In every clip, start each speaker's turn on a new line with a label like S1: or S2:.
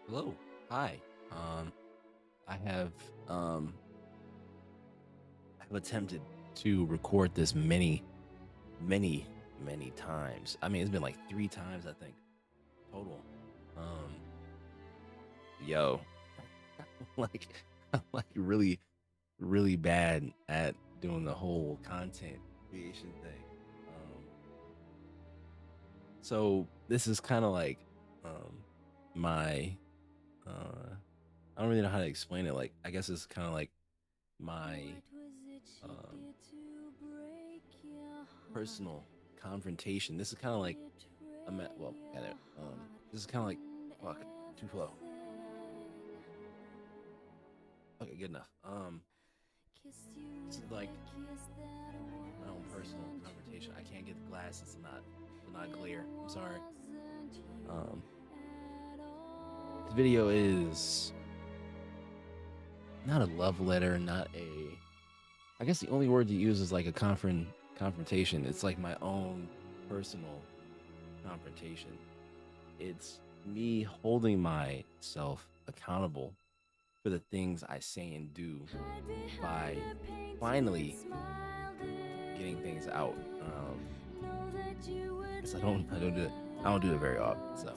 S1: Hello. Hi. Um, I have um I've attempted to record this many, many times. I mean, it's been like 3 times, I think, total. Um, yo, like I'm like really bad at doing the whole content creation thing. Um, so this is kind of like my I don't really know how to explain it. Like, I guess it's kind of like my um personal confrontation. This is kind of like well, got it. This is kind of like fuck too slow. Okay, good enough. This is like my own personal confrontation. I can't get the glasses to not glare. I'm sorry. Um, this video is not a love letter, not a. I guess the only word to use is like a confrontation. It's like my own personal confrontation. It's me holding myself accountable for the things I say and do by finally getting things out. Cause I don't do it very often. So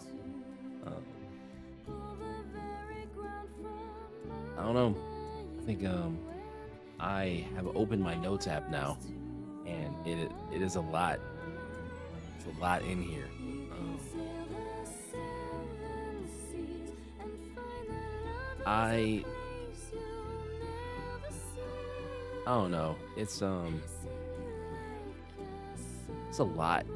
S1: um, I don't know. I think I have opened my notes app now, and it is a lot. It's a lot in here. Um, I I don't know. It's a lot.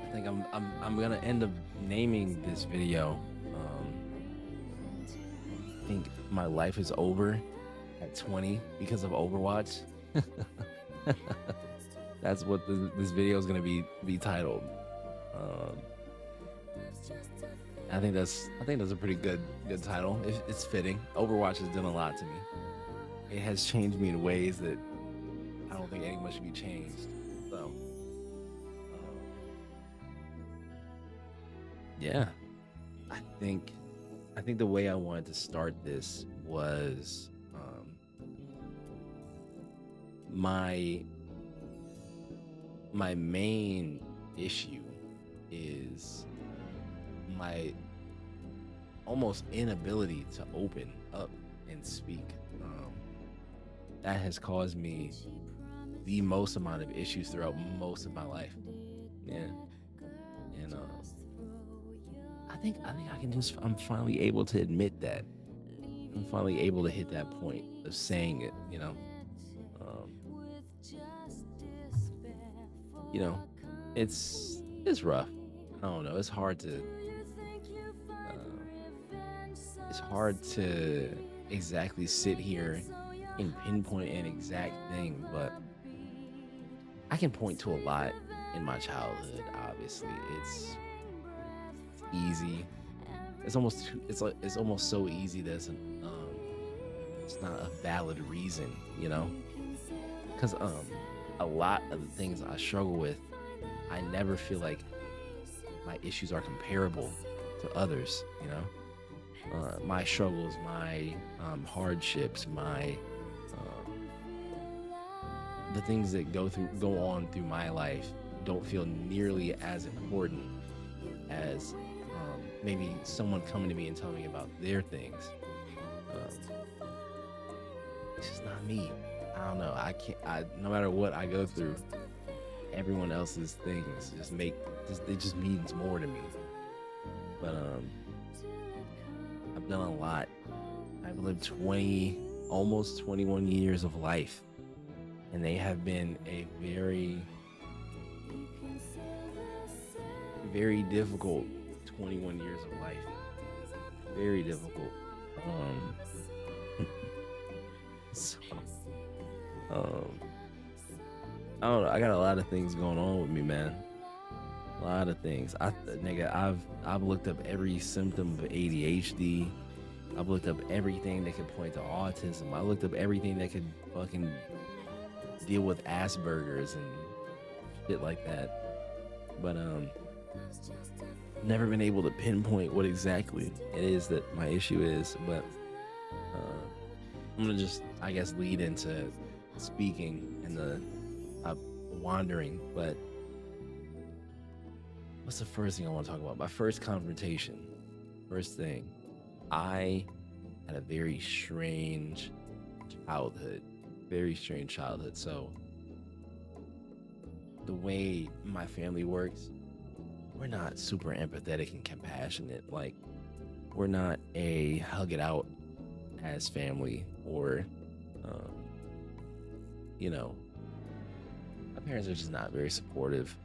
S1: I think I'm gonna end up naming this video. I think my life is over at 20 because of Overwatch. That's what this video is gonna be titled. Um, I think that's a pretty good title. It's fitting. Overwatch has done a lot to me. It has changed me in ways that I don't think anyone should be changed. So yeah, I think I think the way I wanted to start this was my my main issue is my almost inability to open up and speak. That has caused me the most amount of issues throughout most of my life. Yeah, and I think I can just I'm finally able to admit that. I'm finally able to hit that point of saying it. Um, you know, it's rough. I don't know. It's hard to exactly sit here and pinpoint an exact thing, but I can point to a lot in my childhood. Obviously, it's easy. It's almost so easy that it's not a valid reason, you know, because a lot of the things I struggle with, I never feel like my issues are comparable to others, you know. My struggles, my hardships, my the things that go on through my life don't feel nearly as important as maybe someone coming to me and telling me about their things. Um, it's just not me. I don't know. I can't. No matter what I go through, everyone else's things it just means more to me. But I've done a lot. I've lived 20, almost 21 years of life, and they have been a very difficult 21 years of life. Very difficult. Um, so, um, I don't know. I got a lot of things going on with me, man. A lot of things. I've looked up every symptom of ADHD. I've looked up everything that could point to autism. I looked up everything that could fucking deal with Asperger's and shit like that. But never been able to pinpoint what exactly it is that my issue is, but uh, I'm gonna just, I guess, lead into speaking and the uh, wandering. But what's the first thing I want to talk about? My first confrontation. First thing, I had a very strange childhood. Very strange childhood. So the way my family works, we're not super empathetic and compassionate. Like, we're not a hug it out as family, or um, you know, my parents are just not very supportive.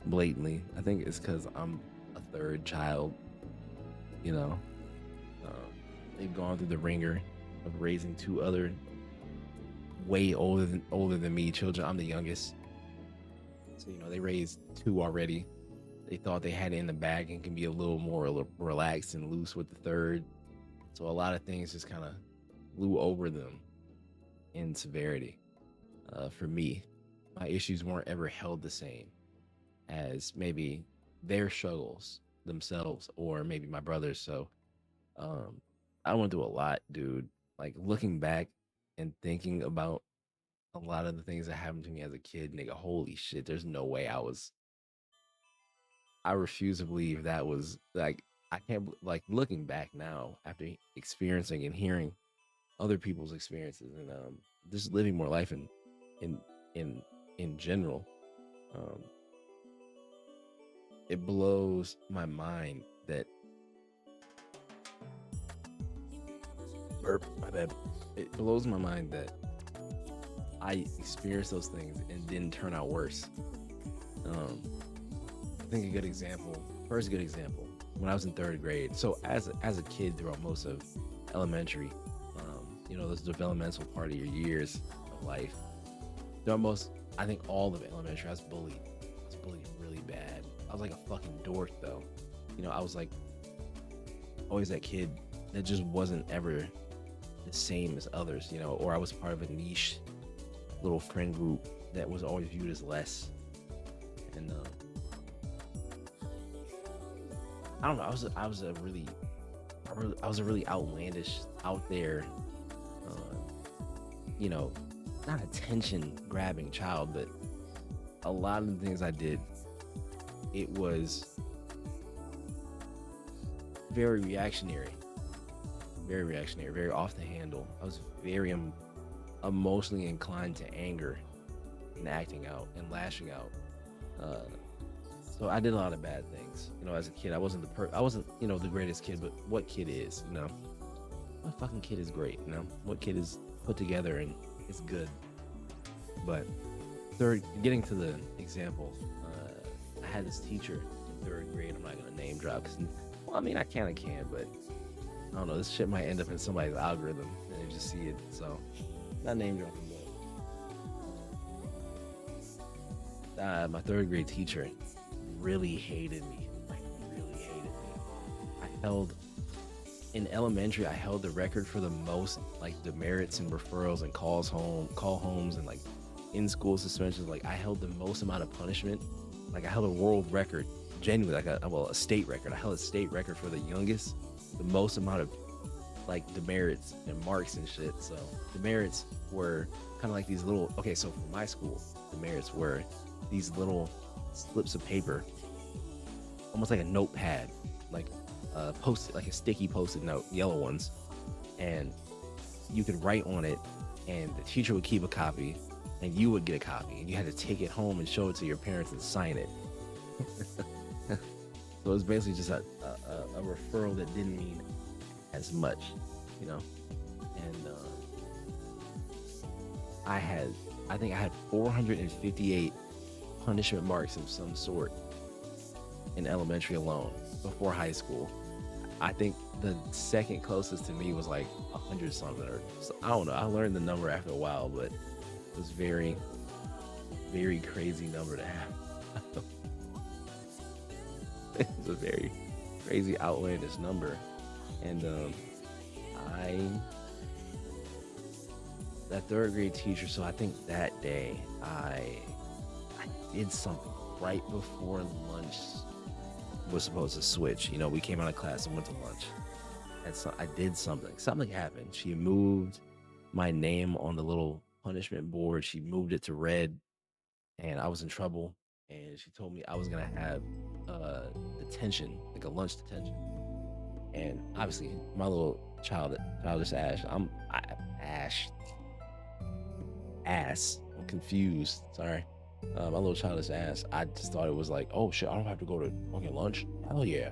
S1: Blatantly, I think it's because I'm a third child. You know, um, they've gone through the ringer of raising two other way older than me children. I'm the youngest, so they raised two already. They thought they had it in the bag and can be a little more relaxed and loose with the third. So a lot of things just kind of flew over them in severity. For me, my issues weren't ever held the same as maybe their struggles themselves, or maybe my brothers. So um, I went through a lot, dude. Like, looking back and thinking about a lot of the things that happened to me as a kid, nigga, holy shit, there's no way I refuse to believe that was like, I can't, like, looking back now after experiencing and hearing other people's experiences, and just living more life in in in general. um it blows my mind that burp, my bad. It blows my mind that I experienced those things and didn't turn out worse. um I think a good example, first good example, when I was in third grade. So as a kid, throughout most of elementary, this developmental part of your years of life, throughout most, I think all of elementary, I was bullied really bad. I was like a fucking dork, though. I was like always that kid that just wasn't ever the same as others, or I was part of a niche little friend group that was always viewed as less. And I don't know. I was a really outlandish, out there, uh, you know, not attention grabbing child, but a lot of the things I did, it was very reactionary, very off the handle. I was very emotionally inclined to anger and acting out and lashing out. Uh, so I did a lot of bad things. As a kid, I wasn't, the greatest kid, but what kid is, what fucking kid is great, what kid is put together and is good. But third, getting to the example, I had this teacher in third grade. I'm not gonna name drop because, well, I mean, I kind of can, but I don't know. This shit might end up in somebody's algorithm and they just see it. So, not name dropping, but my third grade teacher really hated me. Like, really hated me. I held in elementary. I held the record for the most, like, demerits and referrals and call homes, and like in school suspensions. Like, I held the most amount of punishment. Like, I held a world record, genuinely, like a state record. I held a state record for the youngest, the most amount of, like, demerits and marks and shit. So demerits were kind of like these little, okay, so for my school, demerits were these little slips of paper, almost like a notepad, like post, like a sticky post-it note, yellow ones, and you could write on it, and the teacher would keep a copy, and you would get a copy, and you had to take it home and show it to your parents and sign it. So it was basically just a referral that didn't mean as much, you know. And I think I had 458 punishment marks of some sort in elementary alone before high school. I think the second closest to me was like 100 something, or so, I don't know. I learned the number after a while, but it was very, very crazy number to have. It was a very crazy, outlandish number. And I that third grade teacher. So I think that day I did something right before lunch was supposed to switch. You know, we came out of class and went to lunch. And so I did something. Something happened. She moved my name on the little punishment board. She moved it to red, and I was in trouble. And she told me I was gonna have uh detention, like a lunch detention. And obviously, my little childish Ash ass. I'm confused. Sorry. My little childish ass. I just thought it was like, oh shit, I don't have to go to fucking lunch. Hell yeah.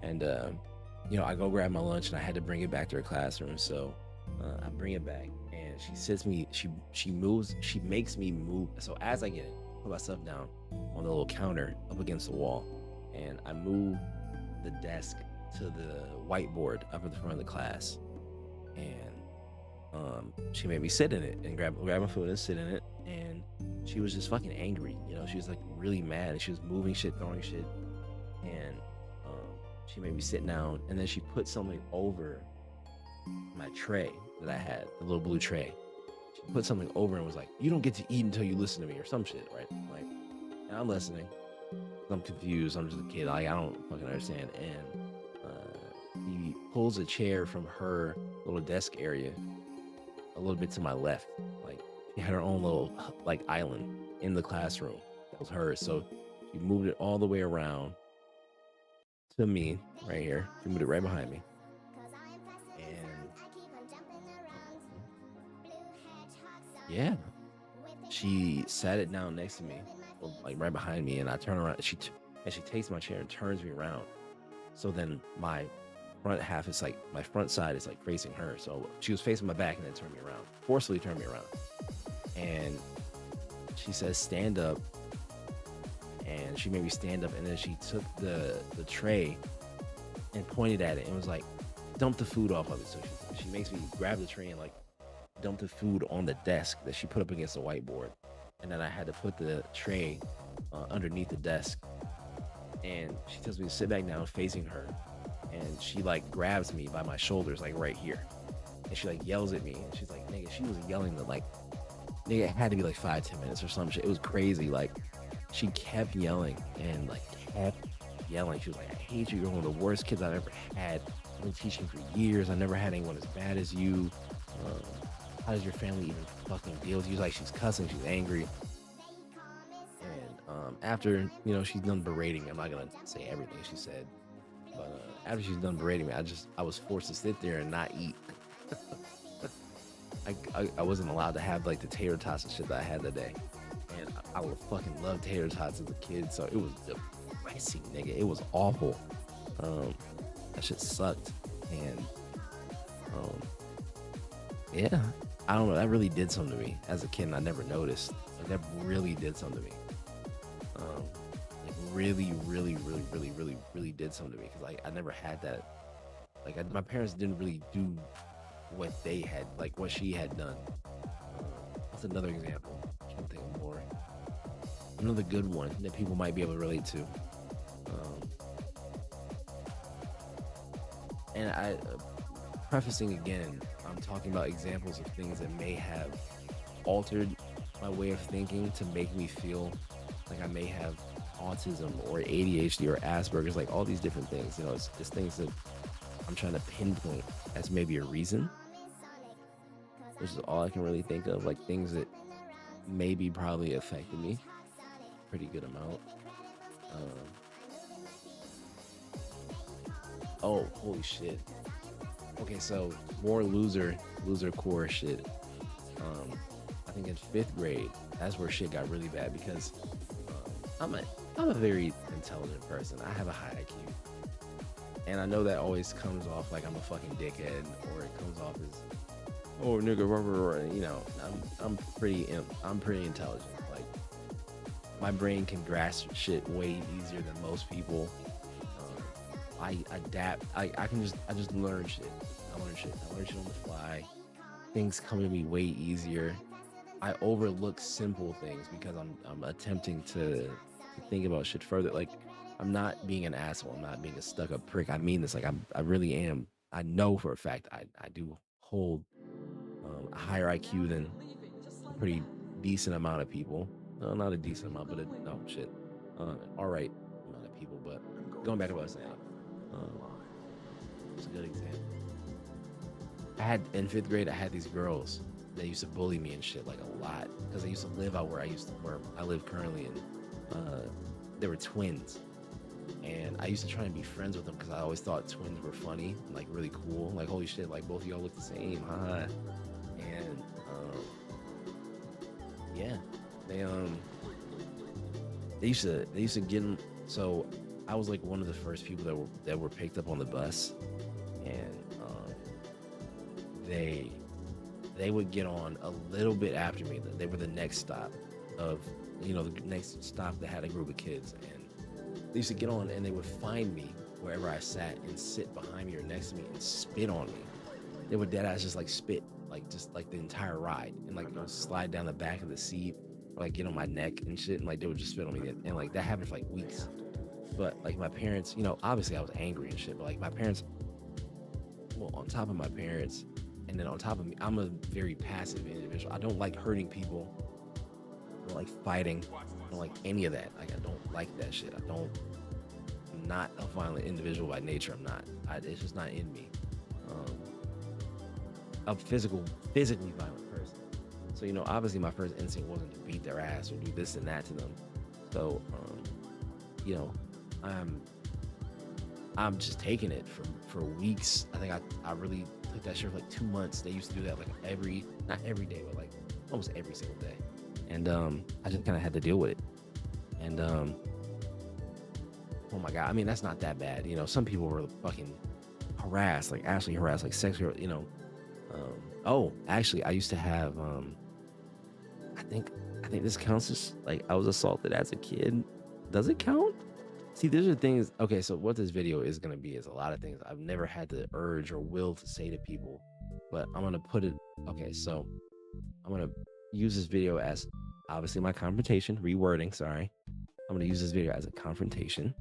S1: And I go grab my lunch, and I had to bring it back to her classroom. So I bring it back, and she sits me. She moves. She makes me move. So as I get it, put myself down on the little counter up against the wall, and I move the desk to the whiteboard up at the front of the class, and she made me sit in it and grab my food and sit in it, and she was just fucking angry. You know, she was like really mad, and she was moving shit, throwing shit, and um, she made me sit down, and then she put something over my tray that I had, the little blue tray. She put something over and was like, "You don't get to eat until you listen to me," or some shit, right? Like, and I'm listening. I'm confused. I'm just a kid. Like, I don't fucking understand. And he pulls a chair from her little desk area a little bit to my left. Like, she had her own little like island in the classroom that was hers. So she moved it all the way around to me right here. She moved it right behind me, and yeah, she sat it down next to me, or like right behind me, and I turn around. And she takes my chair and turns me around. So then my front half is like my front side is like facing her. So she was facing my back and then turned me around, forcefully turned me around. And she says, "Stand up." And she made me stand up. And then she took the tray and pointed at it and was like, "Dump the food off of it." So she makes me grab the tray and like dump the food on the desk that she put up against the whiteboard. And then I had to put the tray underneath the desk. And she tells me to sit back down facing her. And she like grabs me by my shoulders, like right here. And she like yells at me. And she's like, nigga, she was yelling that like, nigga, it had to be like 5, 10 minutes or some shit. It was crazy. Like, she kept yelling and like kept yelling. She was like, "I hate you. You're one of the worst kids I've ever had. I've been teaching for years. I never had anyone as bad as you. Um, how does your family even fucking deal with you?" Like, she's cussing, she's angry. And after, she's done berating me. I'm not gonna say everything she said, but after she's done berating me, I was forced to sit there and not eat. I wasn't allowed to have like the tater tots and shit that I had that day. And I would fucking love tater tots as a kid, so it was depressing, nigga. It was awful. Um, that shit sucked. And um, yeah, I don't know. That really did something to me as a kid, and I never noticed. Like, that really did something to me. Um, like, really, really, really, really, really, really did something to me, because like I never had that. Like, my parents didn't really do what they had, like what she had done. That's another example. I can't think of more. Another good one that people might be able to relate to. Um, and prefacing again, I'm talking about examples of things that may have altered my way of thinking to make me feel like I may have autism or ADHD or Asperger's, like all these different things. It's things that I'm trying to pinpoint as maybe a reason, which is all I can really think of, like things that maybe probably affected me pretty good amount. Um, oh, holy shit. Okay, so more loser core shit. Um, I think in fifth grade, that's where shit got really bad, because I'm a very intelligent person. I have a high IQ, and I know that always comes off like I'm a fucking dickhead, or it comes off as, oh nigga, rubber, I'm pretty intelligent. Like, my brain can grasp shit way easier than most people. I adapt. I just learn shit. I learn shit. I learn shit on the fly. Things come to me way easier. I overlook simple things because I'm attempting to think about shit further. Like, I'm not being an asshole. I'm not being a stuck up prick. I mean this. Like, I really am. I know for a fact I do hold a higher IQ than a pretty decent amount of people. No, not a decent amount, but no shit. all right amount of people. But going back to what I was saying, um, it's a good example. I had in fifth grade, I had these girls that used to bully me and shit like a lot because they used to live out where I live currently, and they were twins. And I used to try and be friends with them because I always thought twins were funny, and, like really cool. Like holy shit, like both of y'all look the same, haha. And yeah, they they used to get them. So I was like one of the first people that were picked up on the bus, and they they would get on a little bit after me. They were the next stop of the next stop that had a group of kids, and they used to get on and they would find me wherever I sat and sit behind me or next to me and spit on me. They would dead ass just like spit, like just like the entire ride, and like slide down the back of the seat, or like get on my neck and shit, and like they would just spit on me, and like that happened for like weeks. But like my parents, obviously I was angry and shit, but like my parents, well, on top of my parents, and then on top of me, I'm a very passive individual. I don't like hurting people. I don't like fighting. I don't like any of that. Like I don't like that shit. I'm not a violent individual by nature. I'm not. It's just not in me. Um, a physically violent person. So obviously my first instinct wasn't to beat their ass or do this and that to them. So you know, I'm I'm just taking it for weeks. I think I really took that shit for like 2 months. They used to do that like not every day, but like almost every single day. And I just kind of had to deal with it. And oh my god, I mean that's not that bad. Some people were fucking harassed, like actually harassed, like sexual. Oh, actually, I used to have. I think I think this counts as like I was assaulted as a kid. Does it count? See, these are things. Okay, so what this video is gonna be is a lot of things I've never had the urge or will to say to people, but I'm gonna put it. Okay, so I'm gonna use this video as obviously my confrontation. Rewording, sorry. I'm gonna use this video as a confrontation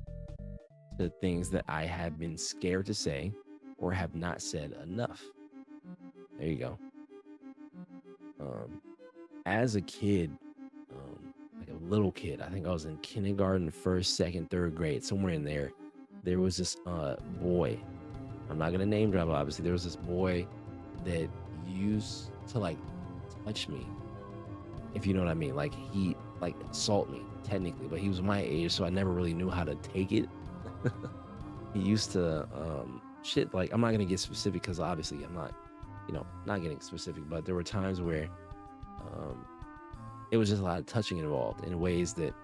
S1: to things that I have been scared to say or have not said enough. There you go. Um, as a kid, like a little kid, I think I was in kindergarten, first, second, third grade, somewhere in there. There was this boy. I'm not gonna name drop, obviously. There was this boy that used to like touch me, if you know what I mean. Like he like assault me technically, but he was my age, so I never really knew how to take it. He used to shit. Like I'm not gonna get specific because obviously I'm not, not getting specific. But there were times where um, it was just a lot of touching involved in ways that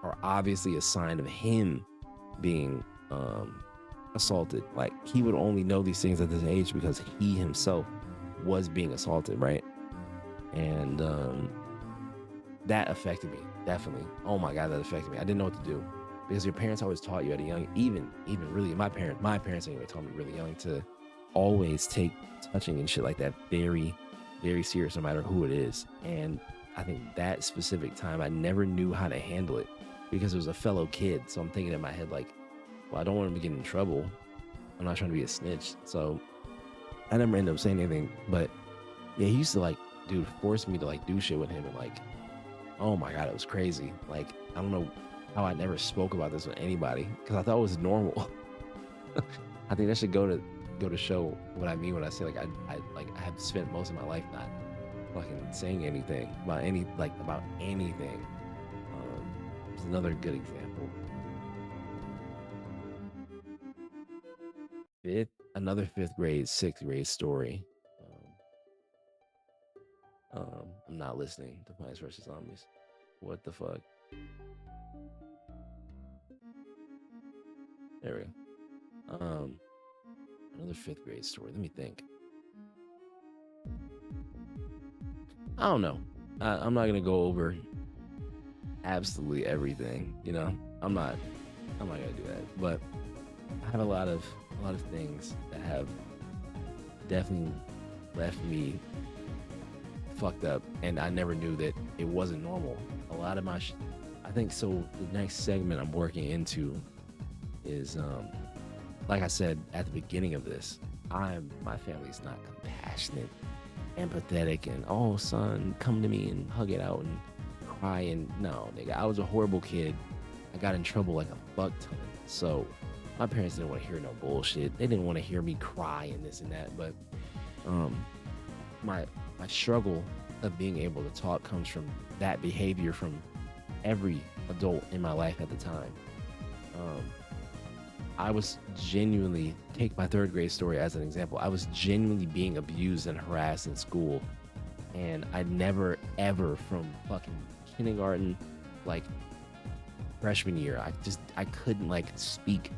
S1: are obviously a sign of him being assaulted. Like he would only know these things at this age because he himself was being assaulted, right? And that affected me definitely. Oh my god, that affected me. I didn't know what to do because your parents always taught you at a young, even really my parents anyway taught me really young to always take touching and shit like that very, very serious, no matter who it is. And I think that specific time, I never knew how to handle it because it was a fellow kid. So I'm thinking in my head, like, well, I don't want him to get in trouble. I'm not trying to be a snitch. So I never ended up saying anything. But yeah, he used to like, dude, force me to like do shit with him. And like, oh my God, it was crazy. Like, I don't know how I never spoke about this with anybody because I thought it was normal. I think that should go to show what I mean when I say like I have spent most of my life not fucking saying anything about anything. It's another good example. Another fifth grade, sixth grade story. I'm not listening to Plants vs Zombies. What the fuck? There we go. Another fifth grade story. Let me think. I don't know. I'm not gonna go over absolutely everything. I'm not. I'm not gonna do that. But I have a lot of things that have definitely left me fucked up, and I never knew that it wasn't normal. A lot of I think so. The next segment I'm working into is like I said at the beginning of this, my family's not compassionate, empathetic, and oh son, come to me and hug it out and cry. And no, nigga, I was a horrible kid I got in trouble like a fuck ton. So my parents didn't want to hear no bullshit. They didn't want to hear me cry and this and that. But um, my my struggle of being able to talk comes from that behavior from every adult in my life at the time. Um, I was genuinely, take my third grade story as an example. I was genuinely being abused and harassed in school, and I never ever from fucking kindergarten, like freshman year, I couldn't like speak,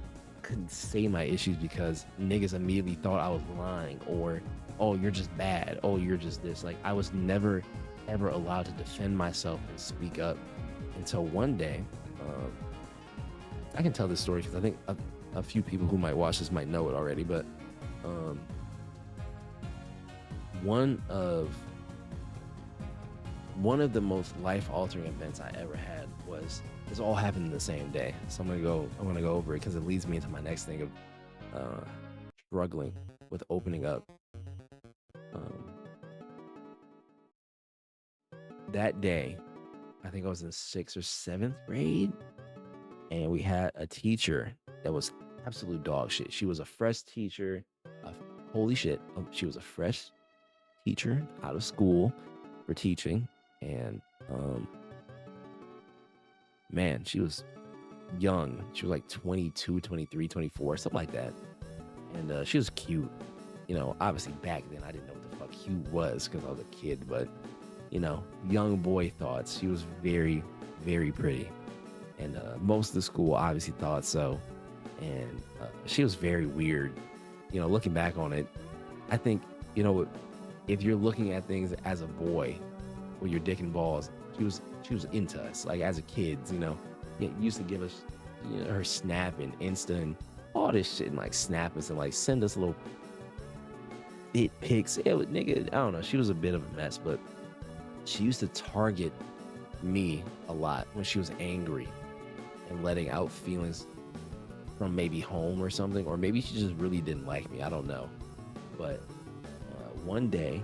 S1: couldn't say my issues because niggas immediately thought I was lying or oh you're just bad, oh you're just this. Like I was never ever allowed to defend myself and speak up until one day. Um, I can tell this story because I think a few people who might watch this might know it already, but um, one of one of the most life altering events I ever had was this all happened in the same day. So I'm gonna go over it because it leads me into my next thing of uh, struggling with opening up. Um, that day, I think I was in sixth or seventh grade, and we had a teacher that was absolute dog shit. She was a fresh teacher. Uh, Holy shit, she was a fresh teacher out of school for teaching, and man, she was young. She was like 22, 23, 24, something like that. And she was cute. You know, obviously back then I didn't know what the fuck cute was because I was a kid, but you know, young boy thoughts. She was very, very pretty. And most of the school obviously thought so. And she was very weird. You know, looking back on it, I think, you know, if you're looking at things as a boy with your dick and balls, she was into us. Like as a kids, you know, used to give us, you know, her Snap and Insta and all this shit and like snap us and like send us little bit pics. It was, nigga, I don't know. She was a bit of a mess, but she used to target me a lot when she was angry and letting out feelings from maybe home or something, or maybe she just really didn't like me. I don't know. But one day,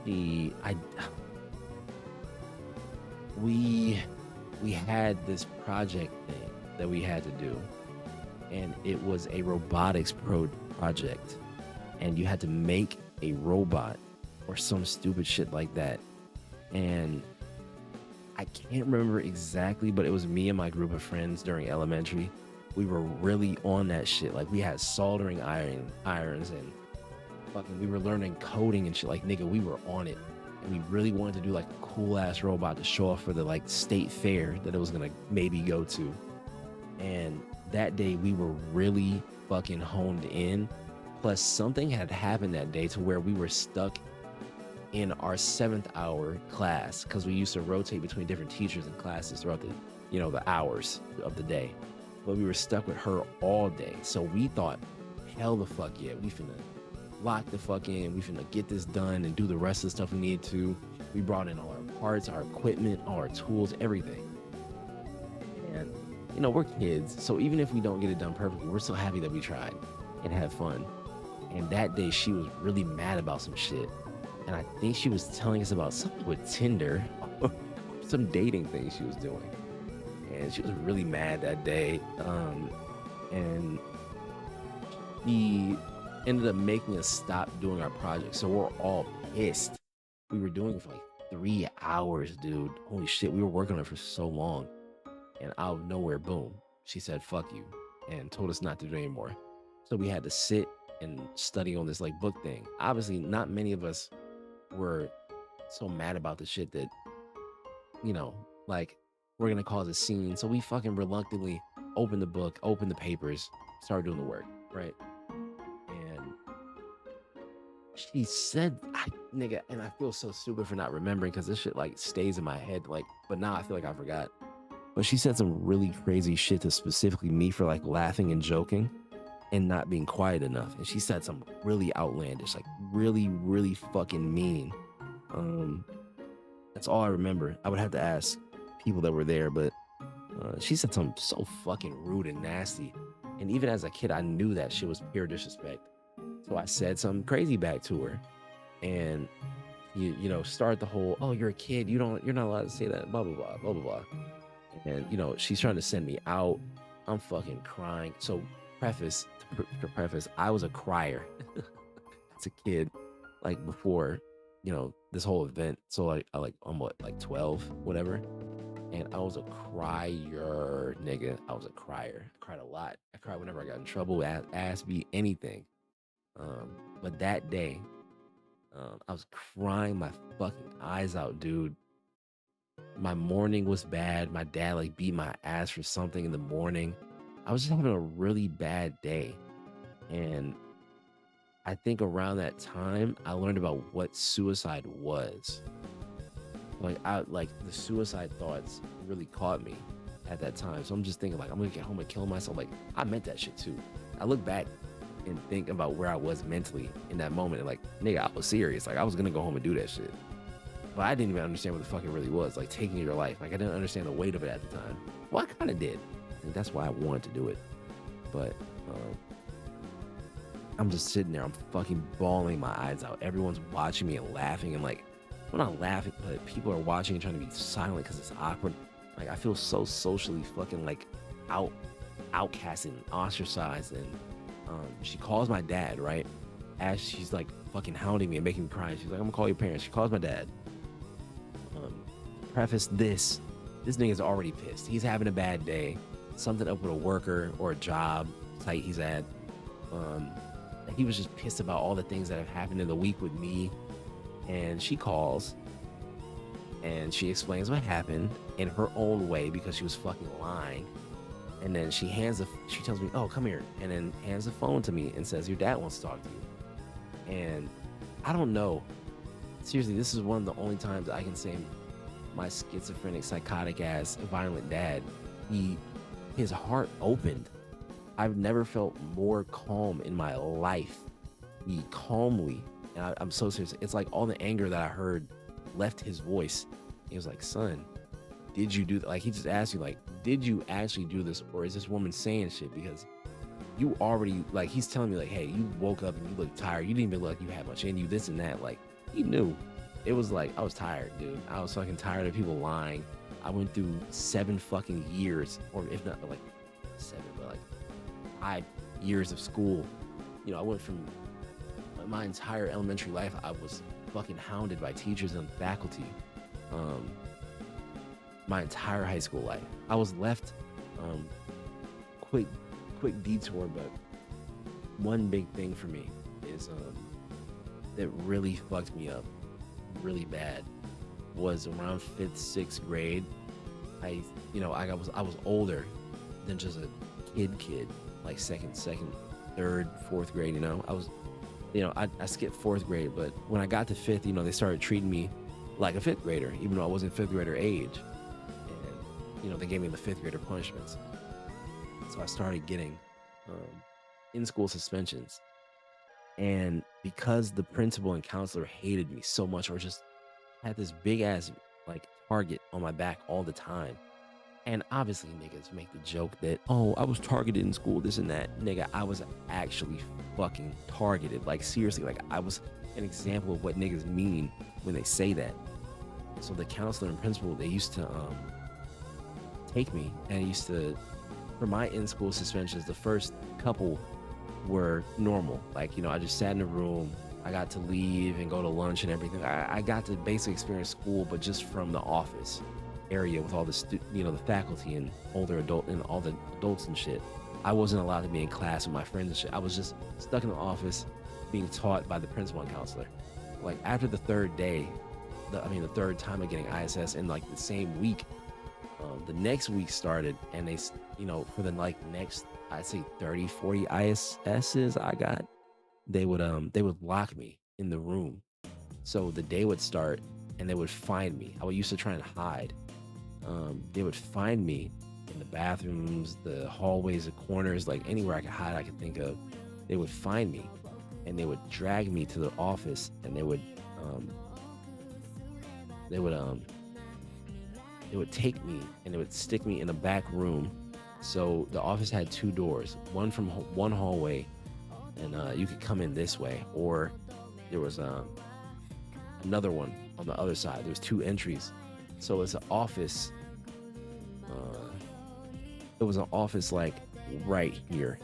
S1: she, I, we had this project thing that we had to do, and it was a robotics project, and you had to make a robot or some stupid shit like that. And I can't remember exactly, but it was me and my group of friends during elementary. We were really on that shit. Like we had soldering irons and fucking we were learning coding and shit. Like nigga, we were on it. And we really wanted to do like a cool ass robot to show off for the like state fair that it was gonna maybe go to. And that day we were really fucking honed in. Plus something had happened that day to where we were stuck in our 7th hour class because we used to rotate between different teachers and classes throughout the, you know, the hours of the day. But we were stuck with her all day. So we thought, hell the fuck yeah, we finna lock the fuck in. We finna get this done and do the rest of the stuff we need to. We brought in all our parts, our equipment, all our tools, everything. And, you know, we're kids. So even if we don't get it done perfectly, we're so happy that we tried and had fun. And that day she was really mad about some shit. And I think she was telling us about something with Tinder, some dating thing she was doing. And she was really mad that day. And he ended up making us stop doing our project. So we're all pissed. We were doing it for like 3 hours, dude. Holy shit, we were working on it for so long. And out of nowhere, boom, she said, fuck you, and told us not to do it anymore. So we had to sit and study on this like book thing. Obviously, not many of us were so mad about the shit that, you know, like we're gonna cause a scene. So we fucking reluctantly opened the book, opened the papers, started doing the work, right? And she said, nigga, and I feel so stupid for not remembering because this shit like stays in my head, like, but now I feel like I forgot. But she said some really crazy shit to specifically me for like laughing and joking and not being quiet enough. And she said some really outlandish, like really, really fucking mean. That's all I remember. I would have to ask people that were there, but she said something so fucking rude and nasty. And even as a kid, I knew that shit was pure disrespect. So I said something crazy back to her, and you know, start the whole, oh, you're a kid, you're not allowed to say that, blah blah blah blah blah blah. And she's trying to send me out. I'm fucking crying. So preface to preface, I was a crier as a kid, like before this whole event. So I'm what, like 12, whatever. And I was a crier, nigga. I was a crier. I cried a lot. I cried whenever I got in trouble, ass beat, anything. um but that day, I was crying my fucking eyes out, dude. My morning was bad. My dad like beat my ass for something in the morning. I was just having a really bad day. And I think around that time I learned about what suicide was. Like the suicide thoughts really caught me at that time. So I'm just thinking like I'm gonna get home and kill myself. Like I meant that shit too. I look back and think about where I was mentally in that moment, and like, nigga, I was serious. Like I was gonna go home and do that shit. But I didn't even understand what the fuck it really was, like taking your life. Like I didn't understand the weight of it at the time. Well, I kind of did. I think that's why I wanted to do it. But I'm just sitting there. I'm fucking bawling my eyes out. Everyone's watching me and laughing, and like, I'm not laughing, but people are watching and trying to be silent because it's awkward. Like I feel so socially fucking like outcasted and ostracized. And she calls my dad, right? As she's like fucking hounding me and making me cry. She's like, I'm gonna call your parents. She calls my dad. Preface this nigga's already pissed. He's having a bad day. Something up with a worker or a job site he's at. He was just pissed about all the things that have happened in the week with me. And she calls and she explains what happened in her own way because she was fucking lying. And then she tells me, oh, come here. And then hands the phone to me and says, your dad wants to talk to you. And I don't know. Seriously, this is one of the only times I can say my schizophrenic, psychotic ass, violent dad, his heart opened. I've never felt more calm in my life. He calmly, and I'm so serious. It's like all the anger that I heard left his voice. He was like, son, did you do that? Like he just asked you, like, did you actually do this? Or is this woman saying shit? Because you already, like, he's telling me like, hey, you woke up and you look tired. You didn't even look like you had much in you, this and that. Like he knew. It was like, I was tired, dude. I was fucking tired of people lying. I went through 7 fucking years, or if not like 7, but like 5 years of school. I went from my entire elementary life, I was fucking hounded by teachers and faculty. My entire high school life. I was left, quick detour, but one big thing for me is that really fucked me up really bad was around 5th, 6th grade. I was older than just a kid, like second, 3rd, 4th grade. I skipped 4th grade, but when I got to 5th, they started treating me like a 5th grader, even though I wasn't 5th grader age. And they gave me the 5th grader punishments. So I started getting in-school suspensions. And because the principal and counselor hated me so much, or just had this big ass like target on my back all the time. And obviously niggas make the joke that, oh, I was targeted in school, this and that. Nigga, I was actually fucking targeted. Like seriously, like I was an example of what niggas mean when they say that. So the counselor and principal, they used to take me, and for my in-school suspensions, the first couple were normal. Like, I just sat in a room. I got to leave and go to lunch and everything. I got to basically experience school, but just from the office area with all the the faculty and older adult and all the adults and shit. I wasn't allowed to be in class with my friends and shit. I was just stuck in the office being taught by the principal and counselor. Like after the third day, the third time of getting ISS in like the same week, the next week started, and they, for the like next, I'd say 30, 40 ISSs I got, they would lock me in the room. So the day would start and they would find me. I used to try and hide. They would find me in the bathrooms, the hallways, the corners, like anywhere I could hide, I could think of. They would find me and they would drag me to the office, and they would take me and they would stick me in a back room. So the office had 2 doors, one from one hallway, and you could come in this way, or there was another one on the other side. There was 2 entries. So it's an office Uh, it was an office like right here,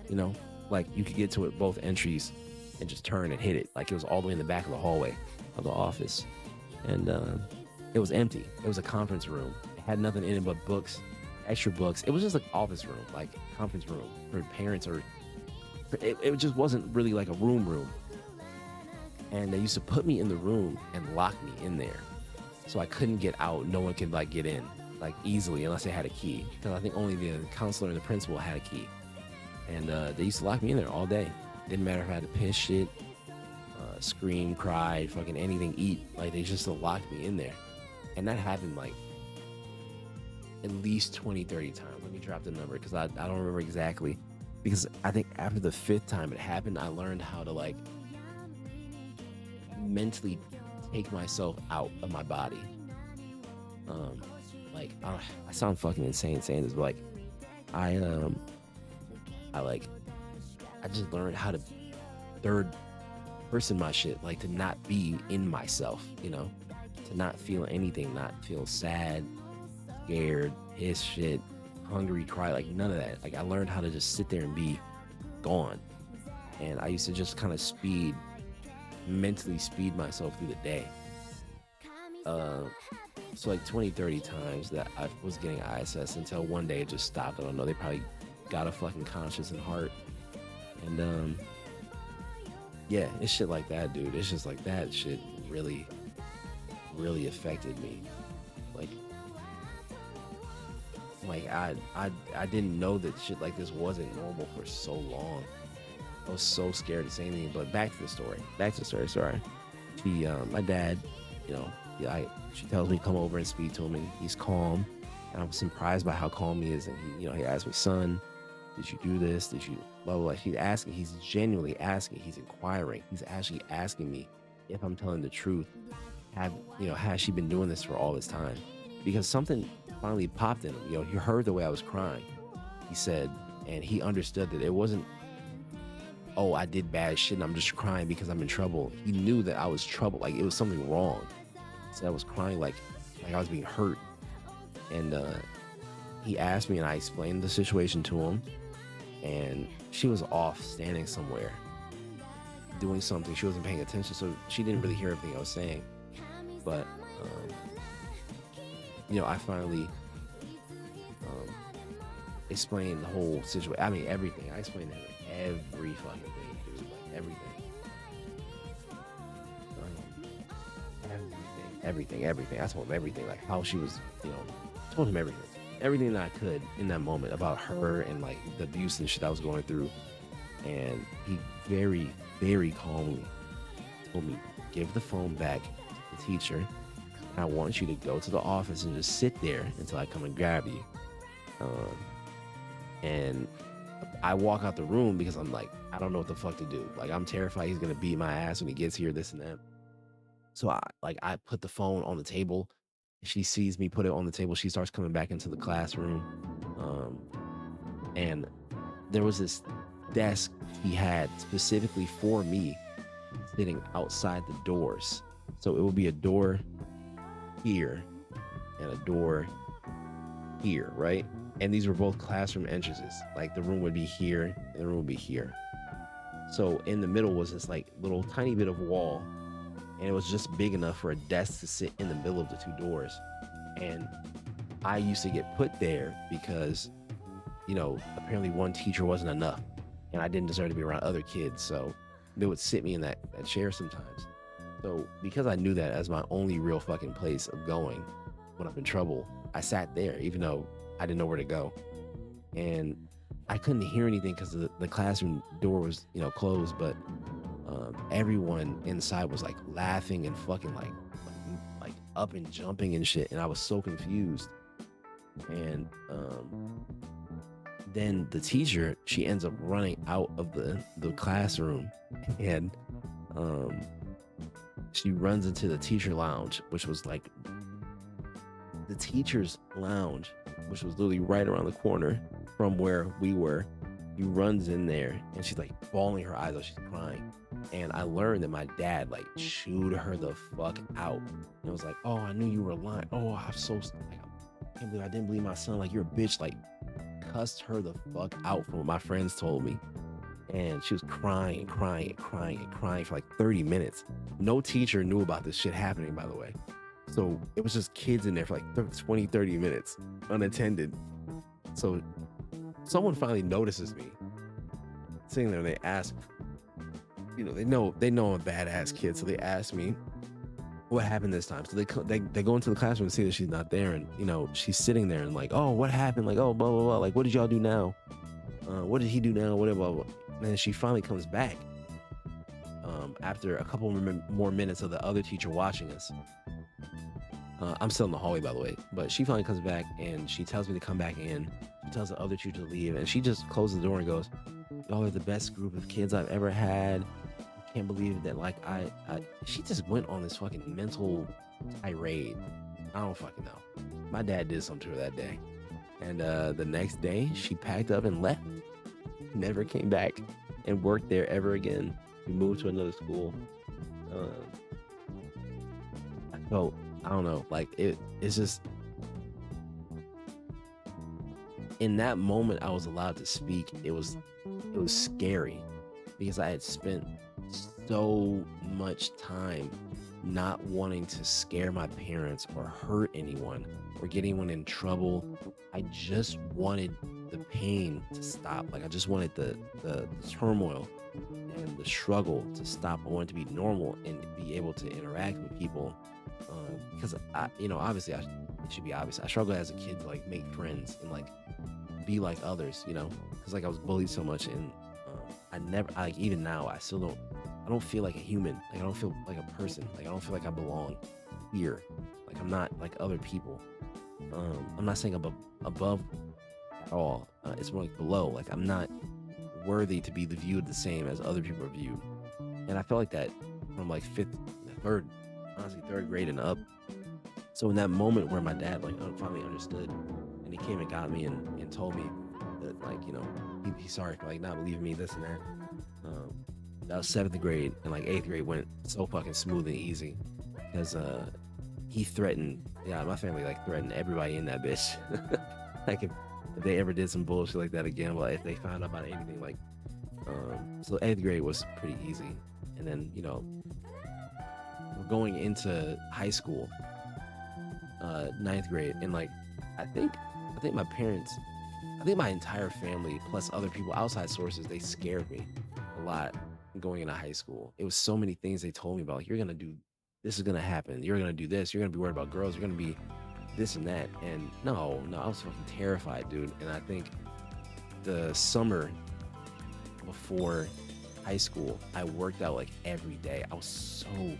S1: you know, like you could get to it both entries and just turn and hit it. Like it was all the way in the back of the hallway of the office, and it was empty. It was a conference room. It had nothing in it but books, extra books. It was just like office room, like conference room for parents, or it just wasn't really like a room. And they used to put me in the room and lock me in there, so I couldn't get out. No one could like get in like easily unless they had a key, because I think only the counselor and the principal had a key. And they used to lock me in there all day. Didn't matter if I had to piss, shit, scream, cry, fucking anything, eat. Like they just locked me in there. And that happened like at least 20, 30 times. Let me drop the number because I don't remember exactly. Because I think after the 5th time it happened, I learned how to like mentally take myself out of my body. I sound fucking insane saying this, but like I like I just learned how to third person my shit, like to not be in myself, you know, to not feel anything, not feel sad, scared, pissed, shit, hungry, cry, like none of that. Like I learned how to just sit there and be gone. And I used to just kind of mentally speed myself through the day. So like 20, 30 times that I was getting ISS until one day it just stopped. I don't know. They probably got a fucking conscience and heart. And yeah, it's shit like that, dude. It's just like that shit really, really affected me. Like I didn't know that shit like this wasn't normal for so long. I was so scared to say anything. But back to the story. Sorry. My dad, you know, she tells me to come over and speak to him, and he's calm. And I'm surprised by how calm he is. And he asked me, son, did you do this? Did you blah, blah, blah. He's genuinely asking, he's inquiring. He's actually asking me if I'm telling the truth. Has she been doing this for all this time? Because something finally popped in him. He heard the way I was crying. He said, and he understood that it wasn't, oh, I did bad shit and I'm just crying because I'm in trouble. He knew that I was troubled, like it was something wrong. So I was crying like I was being hurt. And he asked me, and I explained the situation to him. And she was off standing somewhere doing something. She wasn't paying attention, so she didn't really hear everything I was saying. But I finally explained the whole situation. I mean, everything. I explained every fucking thing, dude. Like everything. Everything. I told him everything. Like how she was, told him everything. Everything that I could in that moment about her and like the abuse and shit I was going through. And he very, very calmly told me, give the phone back to the teacher. I want you to go to the office and just sit there until I come and grab you. And I walk out the room because I'm like, I don't know what the fuck to do. Like, I'm terrified he's going to beat my ass when he gets here, this and that. So I put the phone on the table. She sees me put it on the table. She starts coming back into the classroom. And there was this desk he had specifically for me sitting outside the doors. So it would be a door here and a door here, right? And these were both classroom entrances. Like the room would be here and the room would be here. So in the middle was this like little tiny bit of wall, and it was just big enough for a desk to sit in the middle of the two doors. And I used to get put there because, apparently one teacher wasn't enough and I didn't deserve to be around other kids. So they would sit me in that chair sometimes. So because I knew that as my only real fucking place of going when I'm in trouble, I sat there even though I didn't know where to go. And I couldn't hear anything because the classroom door was, closed, but everyone inside was like laughing and fucking like up and jumping and shit. And I was so confused. And then the teacher, she ends up running out of the classroom, and she runs into the teacher lounge, which was like the teacher's lounge, which was literally right around the corner from where we were. He runs in there and she's like bawling her eyes out. She's crying. And I learned that my dad like chewed her the fuck out. And I was like, oh, I knew you were lying. Oh, I'm so like, Can't believe I didn't believe my son. Like, you're a bitch. Like, cussed her the fuck out from what my friends told me. And she was crying and crying and crying and crying for like 30 minutes. No teacher knew about this shit happening, by the way. So it was just kids in there for like 20, 30 minutes, unattended. So someone finally notices me sitting there and they ask, they know I'm a badass kid. So they ask me what happened this time. So they go into the classroom and see that she's not there. And, she's sitting there and like, oh, what happened? Like, oh, blah, blah, blah. Like, what did y'all do now? What did he do now? Whatever, blah, blah. And then she finally comes back after a couple more minutes of the other teacher watching us. I'm still in the hallway, by the way, but she finally comes back and she tells me to come back in. She tells the other teacher to leave, and she just closes the door and goes, "Y'all are the best group of kids I've ever had. I can't believe that." Like, she just went on this fucking mental tirade. I don't fucking know. My dad did something to her that day, and the next day she packed up and left. Never came back and worked there ever again. We moved to another school. I felt, I don't know, like it's just in that moment I was allowed to speak. It was scary because I had spent so much time not wanting to scare my parents or hurt anyone or get anyone in trouble. I just wanted the pain to stop. Like, I just wanted the turmoil and the struggle to stop. I wanted to be normal and be able to interact with people, because obviously it should be obvious. I struggled as a kid to like make friends and like be like others, because like I was bullied so much, and like even now I don't feel like a human. Like, I don't feel like a person. Like, I don't feel like I belong here. Like, I'm not like other people. I'm not saying above at all. It's more like below. Like, I'm not worthy to be viewed the same as other people are viewed. And I felt like that from like third grade and up. So in that moment where my dad like finally understood, and he came and got me and told me that, like, he's sorry for like not believing me, this and that. That was 7th grade, and like 8th grade went so fucking smooth and easy because he threatened, my family like threatened everybody in that bitch. Like, if they ever did some bullshit like that again, well, if they found out about anything, like, so 8th grade was pretty easy. And then, we're going into high school, 9th grade, and like, I think my parents, I think my entire family plus other people, outside sources, they scared me a lot going into high school. It was so many things they told me about, like, you're gonna do this, is gonna happen, you're gonna do this, you're gonna be worried about girls, you're gonna be this and that. And no, I was fucking terrified, dude. And I think the summer before high school, I worked out like every day. I was so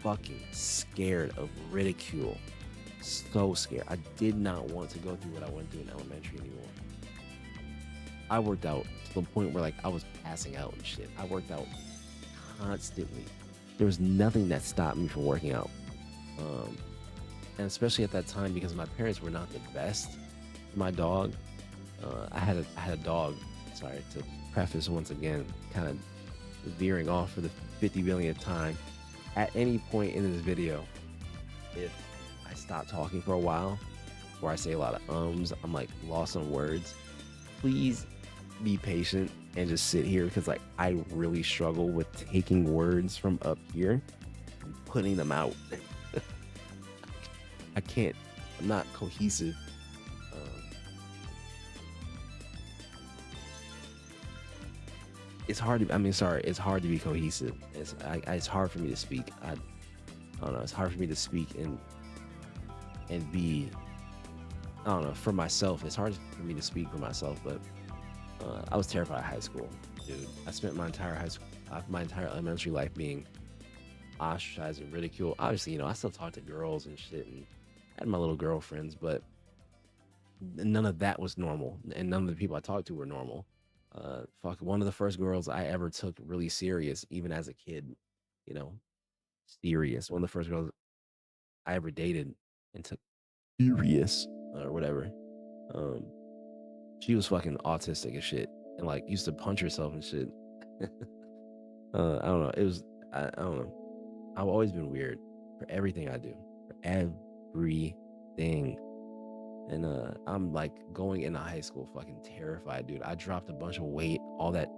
S1: fucking scared of ridicule. So scared. I did not want to go through what I went through in elementary anymore. I worked out to the point where like I was passing out and shit. I worked out constantly. There was nothing that stopped me from working out. And especially at that time, because my parents were not the best. My dog, I had a dog. Sorry to preface once again, kind of veering off for the 50 billionth time. At any point in this video, if I stop talking for a while, or I say a lot of I'm like lost on words, please be patient and just sit here, because like I really struggle with taking words from up here and putting them out. I can't. I'm not cohesive. It's hard to. I mean, sorry. It's hard to be cohesive. It's hard for me to speak. I don't know. It's hard for me to speak and be. I don't know. For myself, it's hard for me to speak for myself. But I was terrified of high school, dude. I spent my entire elementary life being ostracized and ridiculed. Obviously, I still talk to girls and shit, and had my little girlfriends, but none of that was normal, and none of the people I talked to were normal. One of the first girls I ever took really serious, even as a kid, you know, serious. One of the first girls I ever dated and took serious, or whatever. Um, she was fucking autistic as shit, and like used to punch herself and shit. I don't know. I don't know. I've always been weird for everything I do, for everything. And I'm like going into high school fucking terrified, dude. I dropped a bunch of weight, all that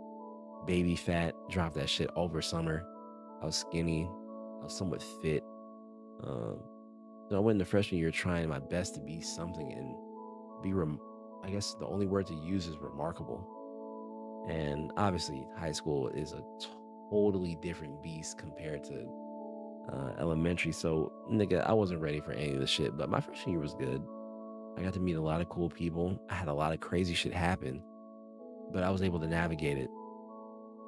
S1: baby fat, dropped that shit over summer. I was skinny, I was somewhat fit. Um, so I went into freshman year trying my best to be something and be, I guess the only word to use is remarkable. And obviously, high school is a totally different beast compared to elementary. So, nigga, I wasn't ready for any of the shit. But my freshman year was good. I got to meet a lot of cool people. I had a lot of crazy shit happen, but I was able to navigate it.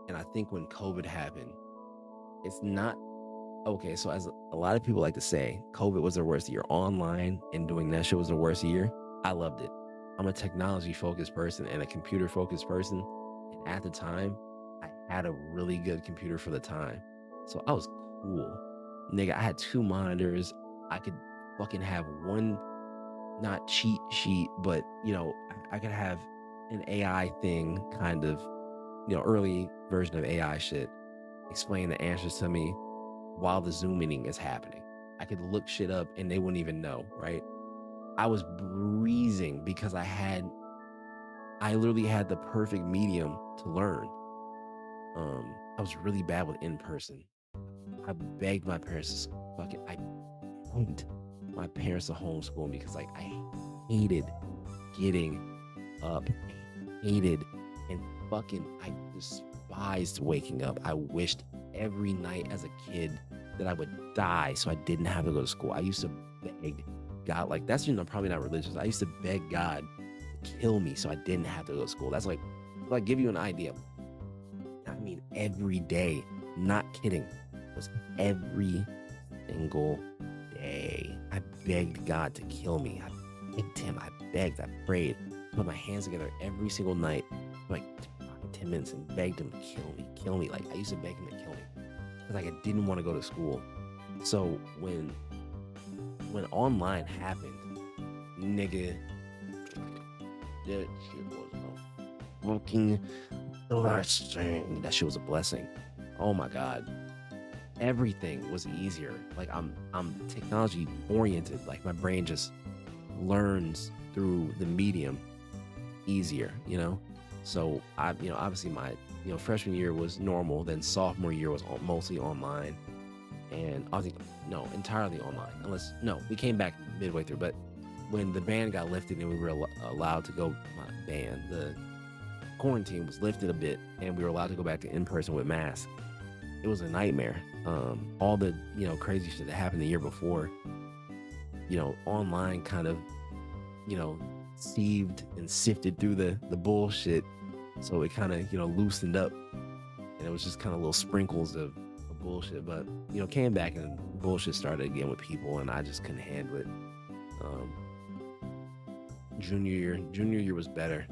S1: And I think when COVID happened, it's not okay. So, as a lot of people like to say, COVID was their worst year. Online and doing that shit was the worst year. I loved it. I'm a technology focused person and a computer focused person. And at the time, I had a really good computer for the time. So I was cool. Nigga, I had two monitors. I could fucking have one, not cheat sheet, but I could have an AI thing kind of, early version of AI shit explain the answers to me while the Zoom meeting is happening. I could look shit up and they wouldn't even know, right? I was breezing because I literally had the perfect medium to learn. I was really bad with in person. I begged my parents to I begged my parents to homeschool me because like I hated getting up, hated and I despised waking up. I wished every night as a kid that I would die so I didn't have to go to school. I used to beg God, like that's probably not religious. I used to beg God to kill me so I didn't have to go to school. That's like give you an idea. I mean, every day, not kidding, was every single day. I begged God to kill me. I begged him. I begged. I prayed. Put my hands together every single night, for like 10 minutes, and begged him to kill me. Kill me. Like I used to beg him to kill me because like I didn't want to go to school. So when online happened, nigga, that shit was a fucking blessing. That shit was a blessing. Oh my god. Everything was easier. Like I'm technology oriented. Like my brain just learns through the medium easier, So obviously my freshman year was normal. Then sophomore year was mostly online, and I think no, entirely online. Unless no, we came back midway through. But when the ban got lifted and we were allowed to go, not ban, the quarantine was lifted a bit, and we were allowed to go back to in person with masks. It was a nightmare. All the crazy shit that happened the year before, online kind of sieved and sifted through the bullshit, so it kind of loosened up, and it was just kind of little sprinkles of bullshit. But came back and bullshit started again with people, and I just couldn't handle it. Um, junior year was better,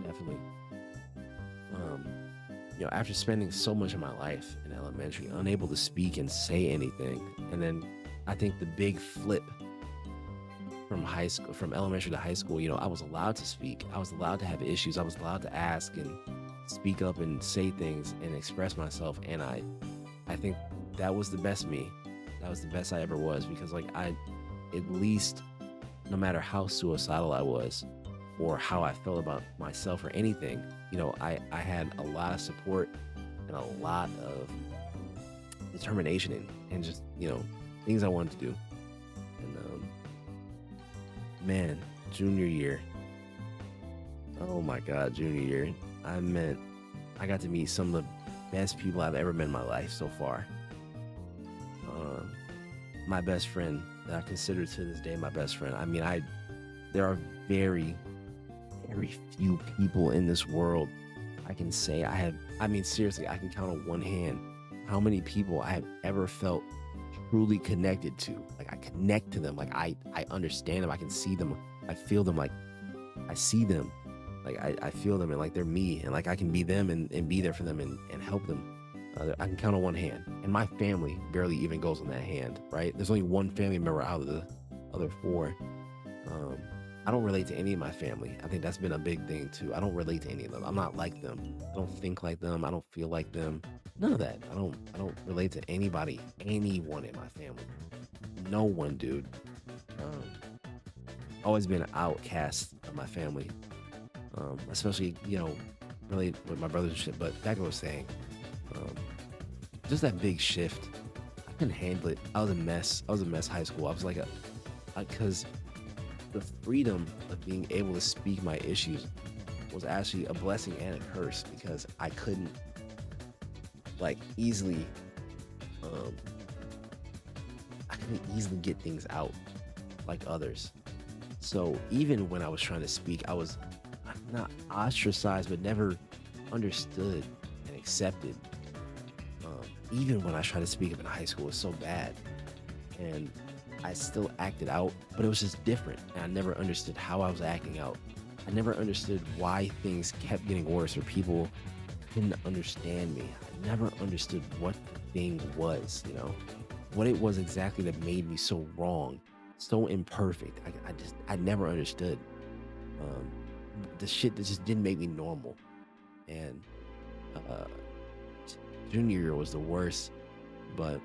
S1: definitely. Um, after spending so much of my life in elementary, unable to speak and say anything, and then I think the big flip from elementary to high school, I was allowed to speak. I was allowed to have issues. I was allowed to ask and speak up and say things and express myself. And I think that was the best me. That was the best I ever was, because like at least, no matter how suicidal I was or how I felt about myself or anything, I had a lot of support and a lot of determination and just, things I wanted to do. And man, junior year. Oh my God, junior year. I got to meet some of the best people I've ever met in my life so far. My best friend that I consider to this day my best friend. I mean, there are very, very few people in this world I can say seriously, I can count on one hand how many people I have ever felt truly connected to. Like I connect to them. Like I understand them. I can see them. I feel them. Like I see them. Like I feel them, and like they're me, and like I can be them and be there for them and help them. I can count on one hand, and my family barely even goes on that hand, right? There's only one family member out of the other four. I don't relate to any of my family. I think that's been a big thing too. I don't relate to any of them. I'm not like them. I don't think like them. I don't feel like them. None of that. I don't relate to anybody, anyone in my family. No one, dude. always been an outcast of my family, especially really with my brothers and shit. But back to what I was saying, um, just that big shift, I couldn't handle it. I was a mess. I was a mess high school. I was like because the freedom of being able to speak my issues was actually a blessing and a curse because I couldn't like easily, um, I couldn't easily get things out like others. So even when I was trying to speak, I was not ostracized, but never understood and accepted. Um, Even when I tried to speak up in high school, it was so bad, and I still acted out, but it was just different. And I never understood how I was acting out. I never understood why things kept getting worse or people didn't understand me. I never understood what the thing was, what it was exactly that made me so wrong, so imperfect. I never understood. Um, the shit that just didn't make me normal. And uh, junior year was the worst, but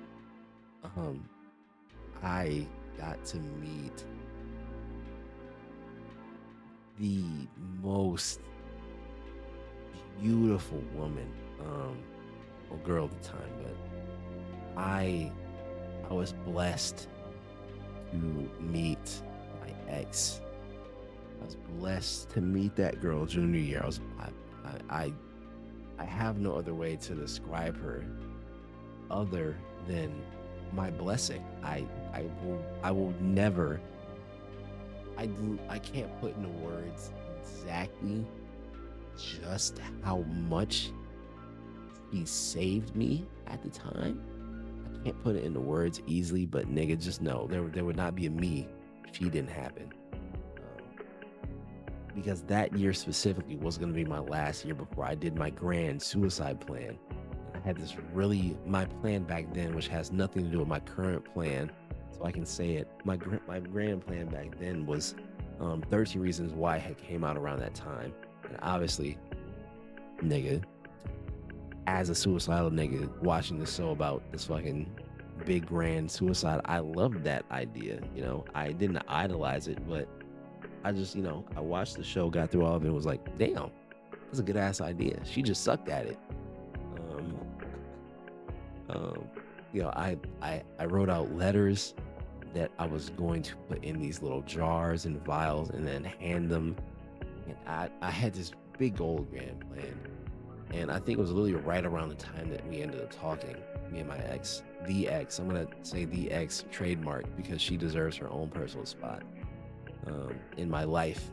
S1: um, I got to meet the most beautiful woman, or girl at the time, but I was blessed to meet my ex. I was blessed to meet that girl junior year. I have no other way to describe her other than my blessing. I will never. I can't put into words exactly just how much he saved me at the time. I can't put it into words easily, but nigga, just know there would not be a me if he didn't happen. Because that year specifically was going to be my last year before I did my grand suicide plan. I had this my plan back then, which has nothing to do with my current plan, so I can say it. My grand plan back then was 13 Reasons Why had came out around that time, and obviously, nigga, as a suicidal nigga watching this show about this fucking big grand suicide, I loved that idea. I didn't idolize it, but I just, I watched the show, got through all of it, and was like, damn, that's a good ass idea. She just sucked at it. Um, um, I wrote out letters that I was going to put in these little jars and vials and then hand them. And I had this big old grand plan. And I think it was literally right around the time that we ended up talking, me and my ex, the ex. I'm going to say the ex trademark because she deserves her own personal spot in my life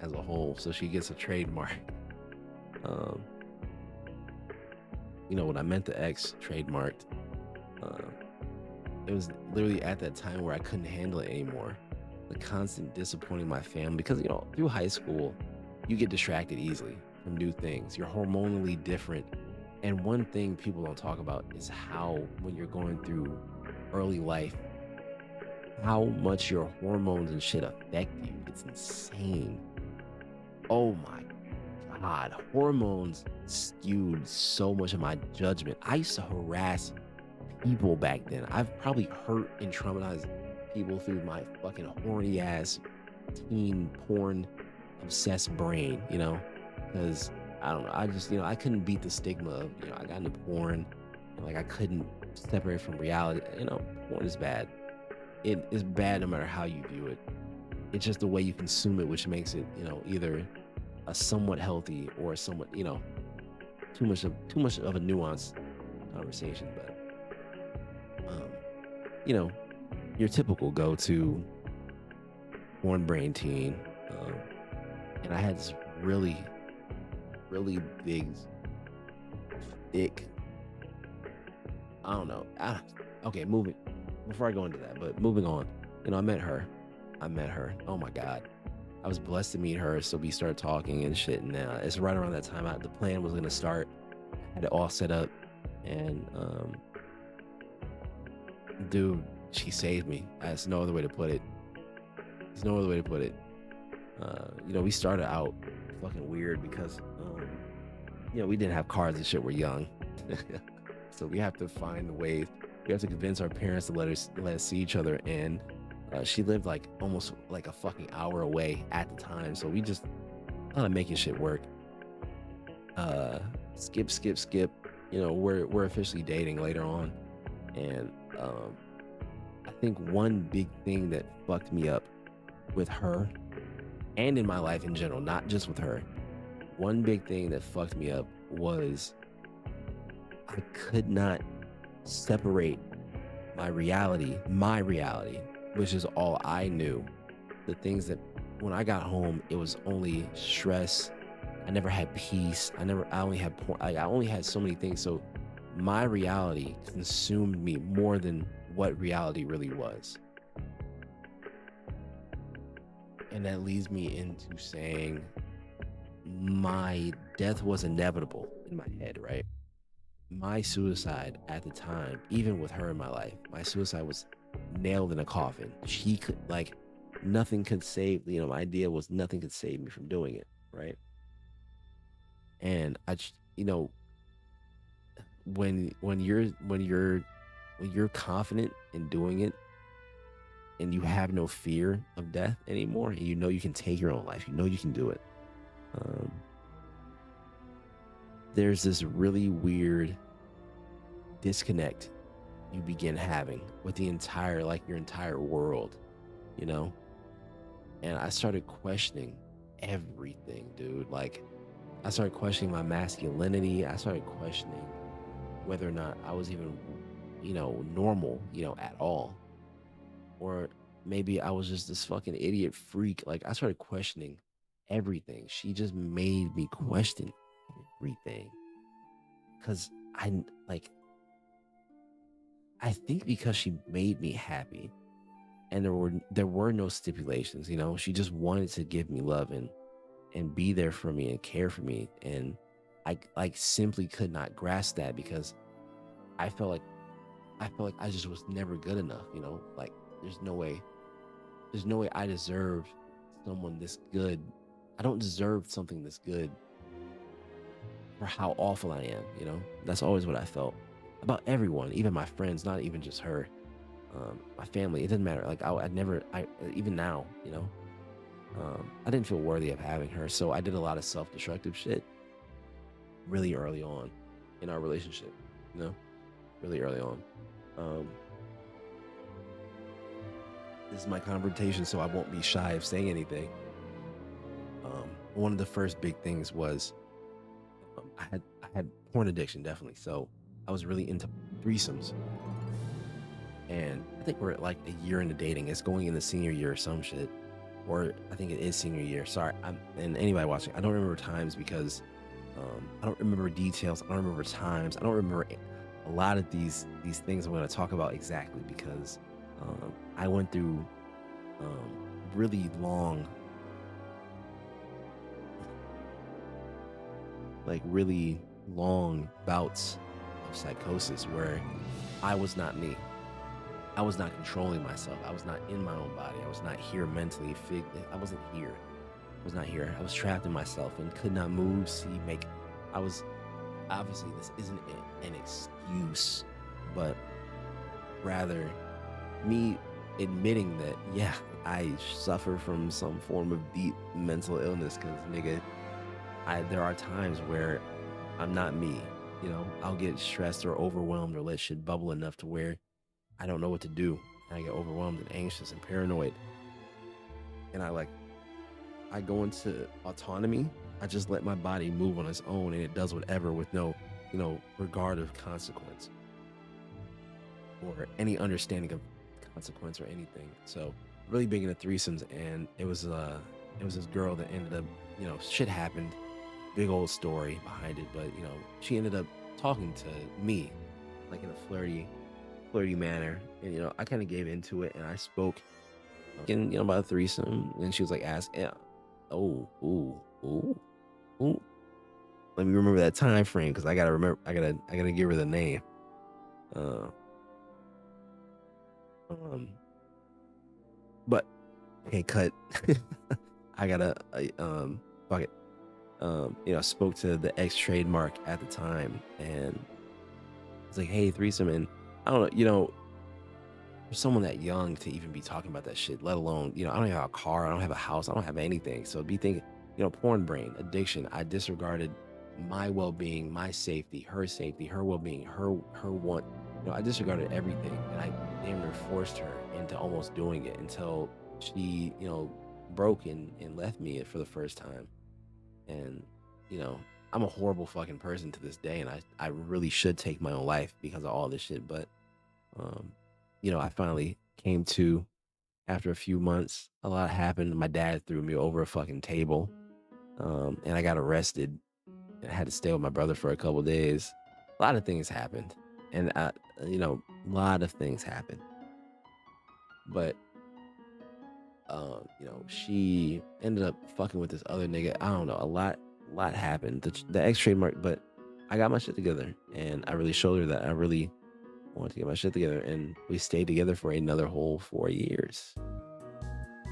S1: as a whole. So she gets a trademark. Um, when I meant the ex trademarked, it was literally at that time where I couldn't handle it anymore. The constant disappointing my family because, through high school, you get distracted easily from new things. You're hormonally different. And one thing people don't talk about is how, when you're going through early life, how much your hormones and shit affect you. It's insane. Oh my God. Hormones skewed so much of my judgment. I used to harass people back then. I've probably hurt and traumatized people through my fucking horny ass teen porn obsessed brain, because I don't know. I just, I couldn't beat the stigma of, I got into porn. Like I couldn't separate from reality. Porn is bad. It is bad no matter how you view it. It's just the way you consume it, which makes it, either a somewhat healthy or somewhat, too much of a nuanced conversation. But, your typical go-to porn brain teen, and I had this really, really big, thick. I don't know. Okay, moving. Before I go into that, but moving on, I met her. Oh my God. I was blessed to meet her. So we started talking and shit. And it's right around that time the plan was going to start. I had it all set up. And, dude, she saved me. There's no other way to put it. We started out fucking weird because, we didn't have cars and shit. We're young. So we have to find ways. We have to convince our parents to let us see each other, and She lived like almost like a fucking hour away at the time, so we just kind of making shit work. Uh, skip. You know, we're officially dating later on, and I think one big thing that fucked me up with her and in my life in general, not just with her, one big thing that fucked me up was I could not separate my reality, which is all I knew. The things that when I got home, it was only stress. I never had peace. I only had, I only had so many things. So my reality consumed me more than what reality really was. And that leads me into saying my death was inevitable in my head, right? My suicide at the time, even with her in my life, my suicide was nailed in a coffin. She could, like, nothing could save, you know, my idea was nothing could save me from doing it, right? And you know, when you're confident in doing it and you have no fear of death anymore, and you know you can take your own life, you know you can do it. Um, there's this really weird disconnect you begin having with the entire, like, your entire world, you know? And I started questioning everything, dude. Like, I started questioning my masculinity. I started questioning whether or not I was even, you know, normal, you know, at all. Or maybe I was just this fucking idiot freak. Like, I started questioning everything. She just made me question everything. Cause like, I think because she made me happy and there were no stipulations, you know. She just wanted to give me love and be there for me and care for me, and I like simply could not grasp that because I felt like I just was never good enough, you know. Like, there's no way I deserve someone this good. I don't deserve something this good for how awful I am, you know. That's always what I felt about everyone, even my friends, not even just her. My family, it didn't matter. Like, I'd never, even now, you know, I didn't feel worthy of having her. So I did a lot of self-destructive shit really early on in our relationship, you know, really early on. Um, this is my confrontation, so I won't be shy of saying anything. One of the first big things was I had porn addiction, definitely. So I was really into threesomes, and I think we're at like a year into dating. It's going into senior year or some shit, or I think it is senior year. Sorry, and anybody watching, I don't remember times because I don't remember details. I don't remember times. I don't remember a lot of these things I'm going to talk about exactly because I went through really long, like really long bouts of psychosis where I was not me. I was not controlling myself. I was not in my own body. I was not here mentally. I wasn't here. I was not here. I was trapped in myself and could not move, see, make. I was obviously this isn't an excuse, but rather me admitting that yeah, I suffer from some form of deep mental illness. Because nigga, there are times where I'm not me. You know, I'll get stressed or overwhelmed or let shit bubble enough to where I don't know what to do. And I get overwhelmed and anxious and paranoid. And I go into autonomy. I just let my body move on its own and it does whatever with no, you know, regard of consequence or any understanding of consequence or anything. So really big into threesomes, and it was this girl that ended up, you know, shit happened, big old story behind it, but you know, she ended up talking to me like in a flirty manner, and you know, I kind of gave into it and I spoke in, you know, about a threesome, and she was like, ask, yeah, oh, ooh. Let me remember that time frame because I gotta give her the name. Uh, um, but okay, cut. I gotta fuck it. You know, I spoke to the ex trademark at the time, and it's like, hey, threesome, and I don't know, you know, for someone that young to even be talking about that shit, let alone, I don't have a car, I don't have a house, I don't have anything. So be thinking, porn brain, addiction. I disregarded my well-being, my safety, her well-being, her want. I disregarded everything, and I damn near forced her into almost doing it until she, broke and left me for the first time. And, you know, I'm a horrible fucking person to this day, and I really should take my own life because of all this shit. But um, I finally came to after a few months. A lot happened. My dad threw me over a fucking table, and I got arrested. I had to stay with my brother for a couple days. A lot of things happened, and a lot of things happened. But she ended up fucking with this other nigga. I don't know. A lot happened. The X trademark, but I got my shit together, and I really showed her that I really wanted to get my shit together, and we stayed together for another whole 4 years.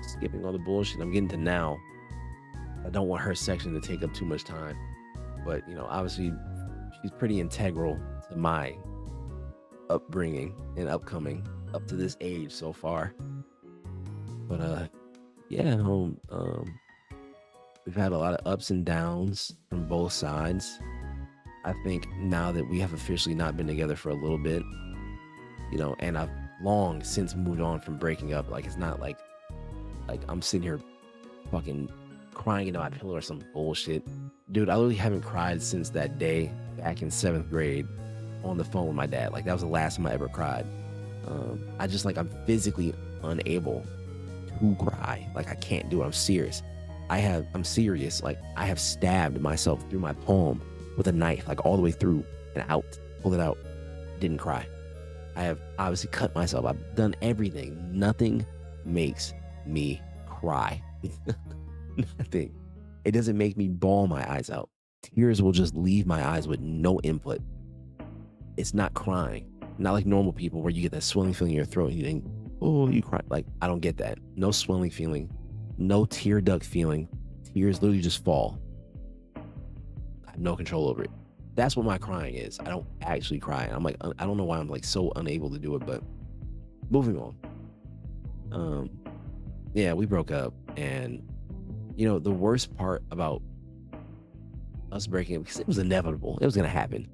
S1: Skipping all the bullshit I'm getting to now. I don't want her section to take up too much time, but obviously, she's pretty integral to my upbringing and upcoming up to this age so far. But yeah, we've had a lot of ups and downs from both sides. I think now that we have officially not been together for a little bit, and I've long since moved on from breaking up. Like, it's not like I'm sitting here fucking crying into my pillow or some bullshit. Dude, I literally haven't cried since that day back in 7th grade on the phone with my dad. Like, that was the last time I ever cried. I just I'm physically unable to cry. Like, I can't do it. I'm serious. I'm serious. Like, I have stabbed myself through my palm with a knife, like all the way through and out. Pulled it out. Didn't cry. I have obviously cut myself. I've done everything. Nothing makes me cry. Nothing. It doesn't make me bawl my eyes out. Tears will just leave my eyes with no input. It's not crying. Not like normal people where you get that swelling feeling in your throat and you think, oh, you cry. Like, I don't get that. No swelling feeling. No tear duct feeling. Tears literally just fall. I have no control over it. That's what my crying is. I don't actually cry. I'm like, I don't know why I'm so unable to do it, but moving on. Yeah, we broke up, and the worst part about us breaking up, because it was inevitable, it was gonna happen.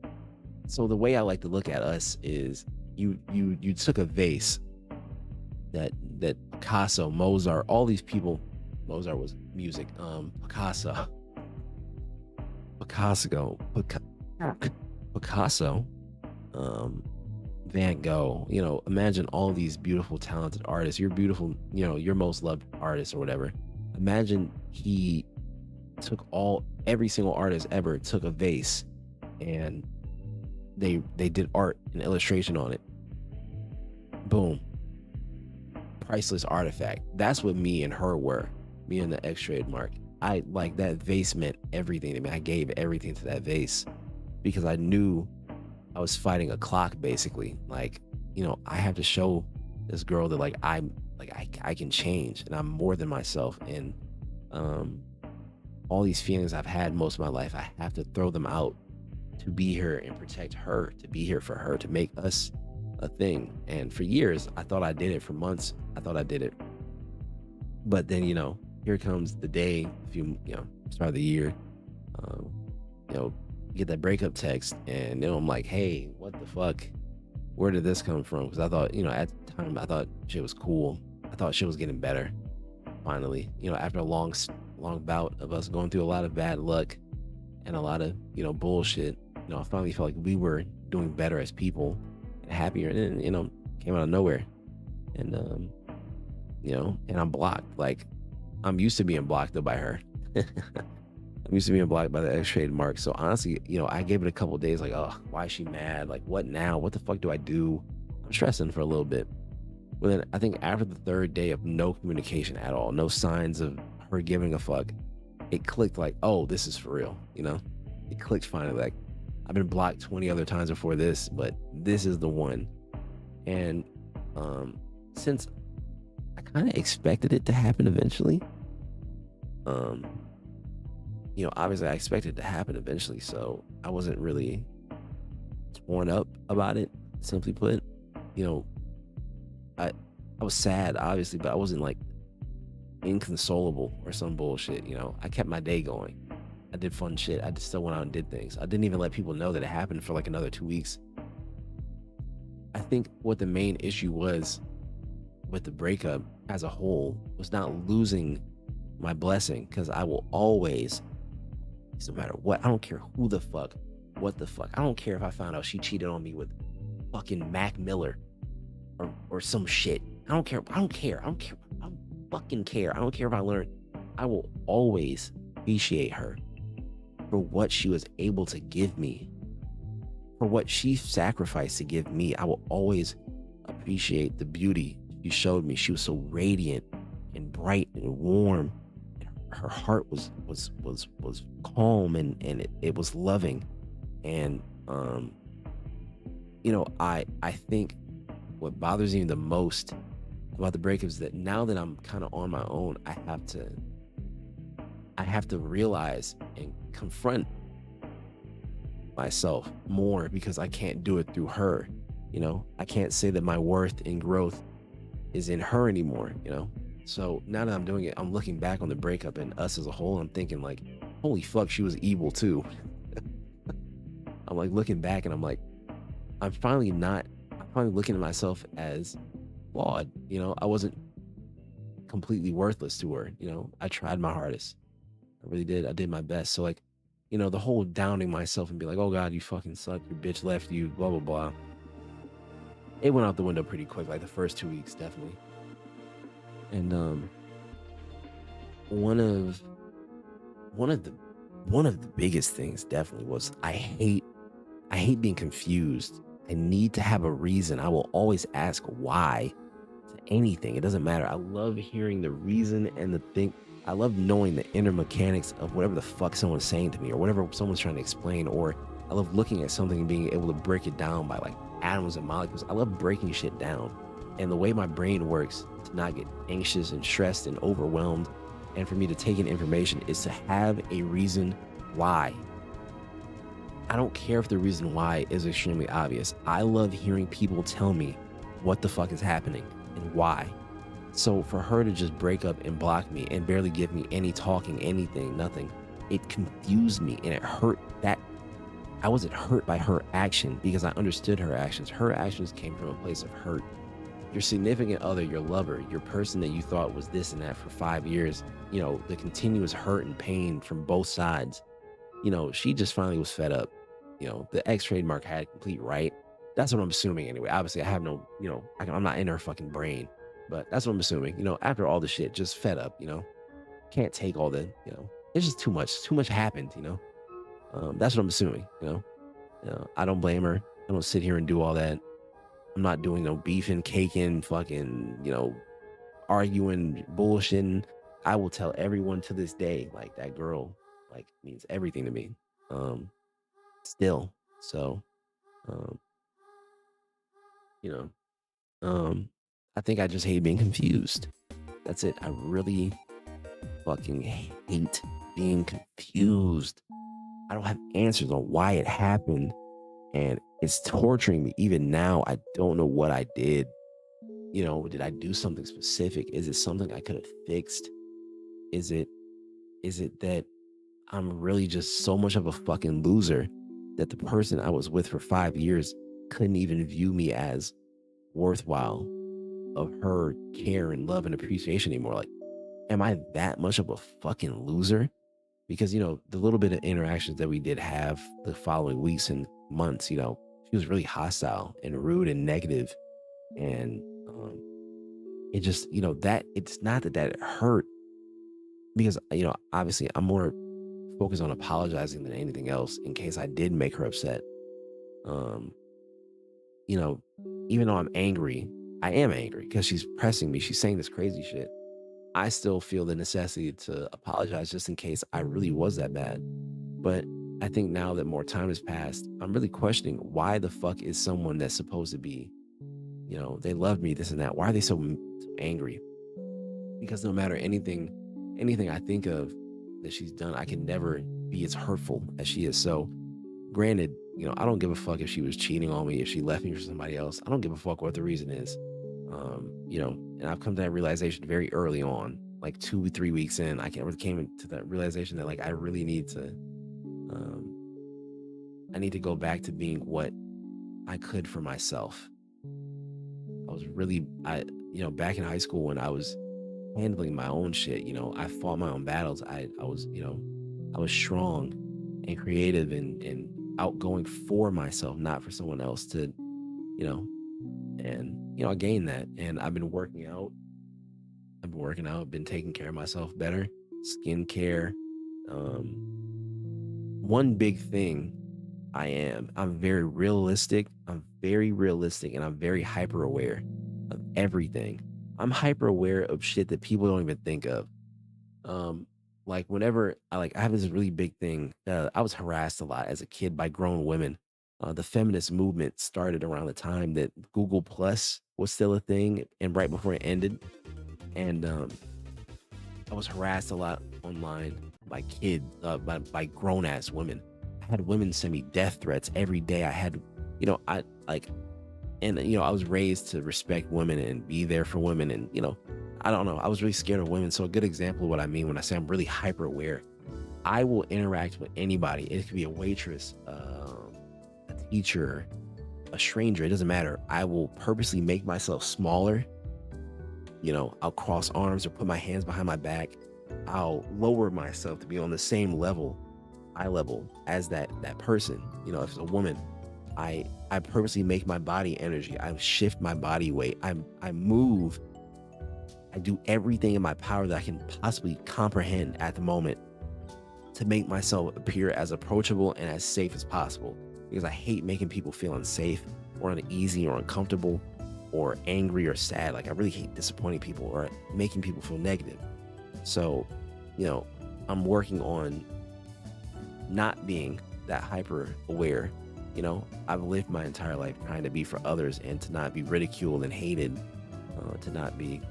S1: So the way I like to look at us is you took a vase that Picasso, Mozart, all these people, Mozart was music, Picasso, Van Gogh, imagine all these beautiful, talented artists. You're beautiful, your most loved artist or whatever. Imagine he took every single artist ever took a vase and they did art and illustration on it. Boom. Priceless artifact. That's what me and her were. Me and the X trademark. I like that vase meant everything to me. I gave everything to that vase because I knew I was fighting a clock, basically. Like, I have to show this girl that I can change and I'm more than myself. And all these feelings I've had most of my life, I have to throw them out to be here and protect her, to be here for her, to make us a thing. And for years, I thought I did it. For months, I thought I did it. But then, here comes the day, start of the year, get that breakup text, and I'm like, hey, what the fuck? Where did this come from? Because I thought, at the time, I thought shit was cool. I thought shit was getting better. Finally, after a long bout of us going through a lot of bad luck and a lot of, bullshit, I finally felt like we were doing better as people and happier. And then, came out of nowhere. And, and I'm blocked. Like, I'm used to being blocked though by her. I'm used to being blocked by the X trademark. So honestly, I gave it a couple of days, like, oh, why is she mad? Like, what now? What the fuck do I do? I'm stressing for a little bit. But then I think after the 3rd day of no communication at all, no signs of her giving a fuck, it clicked like, oh, this is for real. It clicked finally. Like, I've been blocked 20 other times before this, but this is the one. And since I kind of expected it to happen eventually, obviously I expected it to happen eventually, so I wasn't really torn up about it, simply put. I was sad, obviously, but I wasn't like inconsolable or some bullshit. I kept my day going. I did fun shit. I just still went out and did things. I didn't even let people know that it happened for like another 2 weeks. I think what the main issue was with the breakup as a whole was not losing my blessing, because I will always, no matter what, I don't care who the fuck, what the fuck. I don't care if I found out she cheated on me with fucking Mac Miller or some shit. I don't care. I don't care. I don't care. I don't fucking care. I don't care if I learn. I will always appreciate her for what she was able to give me, for what she sacrificed to give me. I will always appreciate the beauty she showed me. She was so radiant and bright and warm. Her heart was calm, and it was loving. And I think what bothers me the most about the breakup is that now that I'm kind of on my own, I have to realize and confront myself more, because I can't do it through her. I can't say that my worth and growth is in her anymore. So now that I'm doing it, I'm looking back on the breakup and us as a whole. I'm thinking like, holy fuck, she was evil too. I'm like looking back and I'm like, I'm finally looking at myself as flawed. I wasn't completely worthless to her. I tried my hardest. I really did. I did my best. So like, the whole downing myself and be like, oh God, you fucking suck. Your bitch left you, blah, blah, blah. It went out the window pretty quick, like the first 2 weeks, definitely. And one of the biggest things definitely was I hate being confused. I need to have a reason. I will always ask why to anything. It doesn't matter. I love hearing the reason and the thing. I love knowing the inner mechanics of whatever the fuck someone's saying to me or whatever someone's trying to explain. Or I love looking at something and being able to break it down by like atoms and molecules. I love breaking shit down. And the way my brain works to not get anxious and stressed and overwhelmed, and for me to take in information, is to have a reason why. I don't care if the reason why is extremely obvious. I love hearing people tell me what the fuck is happening and why. So for her to just break up and block me and barely give me any talking, anything, nothing, it confused me and it hurt. That I wasn't hurt by her action because I understood her actions. Her actions came from a place of hurt. Your significant other, your lover, your person that you thought was this and that for 5 years, the continuous hurt and pain from both sides, she just finally was fed up. The X trademark had complete right. That's what I'm assuming anyway. Obviously, I have no, I'm not in her fucking brain, but that's what I'm assuming. After all the shit, just fed up, can't take all it's just too much happened. That's what I'm assuming, I don't blame her. I don't sit here and do all that. I'm not doing no beefing, caking, fucking, arguing, bullshitting. I will tell everyone to this day, like that girl, like means everything to me. Still. So, um, you know, I think I just hate being confused. That's it. I really fucking hate being confused. I don't have answers on why it happened, and it's torturing me. Even now, I don't know what I did. Did I do something specific? Is it something I could have fixed? Is it that I'm really just so much of a fucking loser that the person I was with for 5 years couldn't even view me as worthwhile of her care and love and appreciation anymore? Like, am I that much of a fucking loser? Because, the little bit of interactions that we did have the following weeks and months, she was really hostile and rude and negative. And it just, that it's not that hurt, because, obviously I'm more focused on apologizing than anything else in case I did make her upset. Um, you know, Even though I'm angry, I am angry because she's pressing me. She's saying this crazy shit. I still feel the necessity to apologize just in case I really was that bad. But I think now that more time has passed, I'm really questioning, why the fuck is someone that's supposed to be, they love me, this and that, why are they so angry? Because no matter anything I think of that she's done, I can never be as hurtful as she is. So granted, I don't give a fuck if she was cheating on me, if she left me for somebody else. I don't give a fuck what the reason is. And I've come to that realization very early on, like 2 3 weeks in. I came to that realization that like um, I need to go back to being what I could for myself. Back in high school when I was handling my own shit, I fought my own battles. I was strong and creative and outgoing for myself, not for someone else to, you know, I gained that and I've been working out. Been taking care of myself better, skincare. One big thing I'm very realistic and I'm very hyper aware of everything. I'm hyper aware of shit that people don't even think of. Um, like whenever I have this really big thing. I was harassed a lot as a kid by grown women. The feminist movement started around the time that Google Plus was still a thing and right before it ended. And I was harassed a lot online by by grown ass women. I had women send me death threats every day. I had, you know, I like, and I was raised to respect women and be there for women, and I don't know. I was really scared of women. So a good example of what I mean when I say I'm really hyper aware, I will interact with anybody. It could be a waitress, a teacher, a stranger. It doesn't matter. I will purposely make myself smaller. I'll cross arms or put my hands behind my back. I'll lower myself to be on the same level, eye level as that person. If it's a woman, I purposely make my body energy. I shift my body weight. I move. I do everything in my power that I can possibly comprehend at the moment to make myself appear as approachable and as safe as possible. Because I hate making people feel unsafe or uneasy or uncomfortable or angry or sad. Like I really hate disappointing people or making people feel negative. So, I'm working on not being that hyper aware. I've lived my entire life trying to be for others and to not be ridiculed and hated, to not be,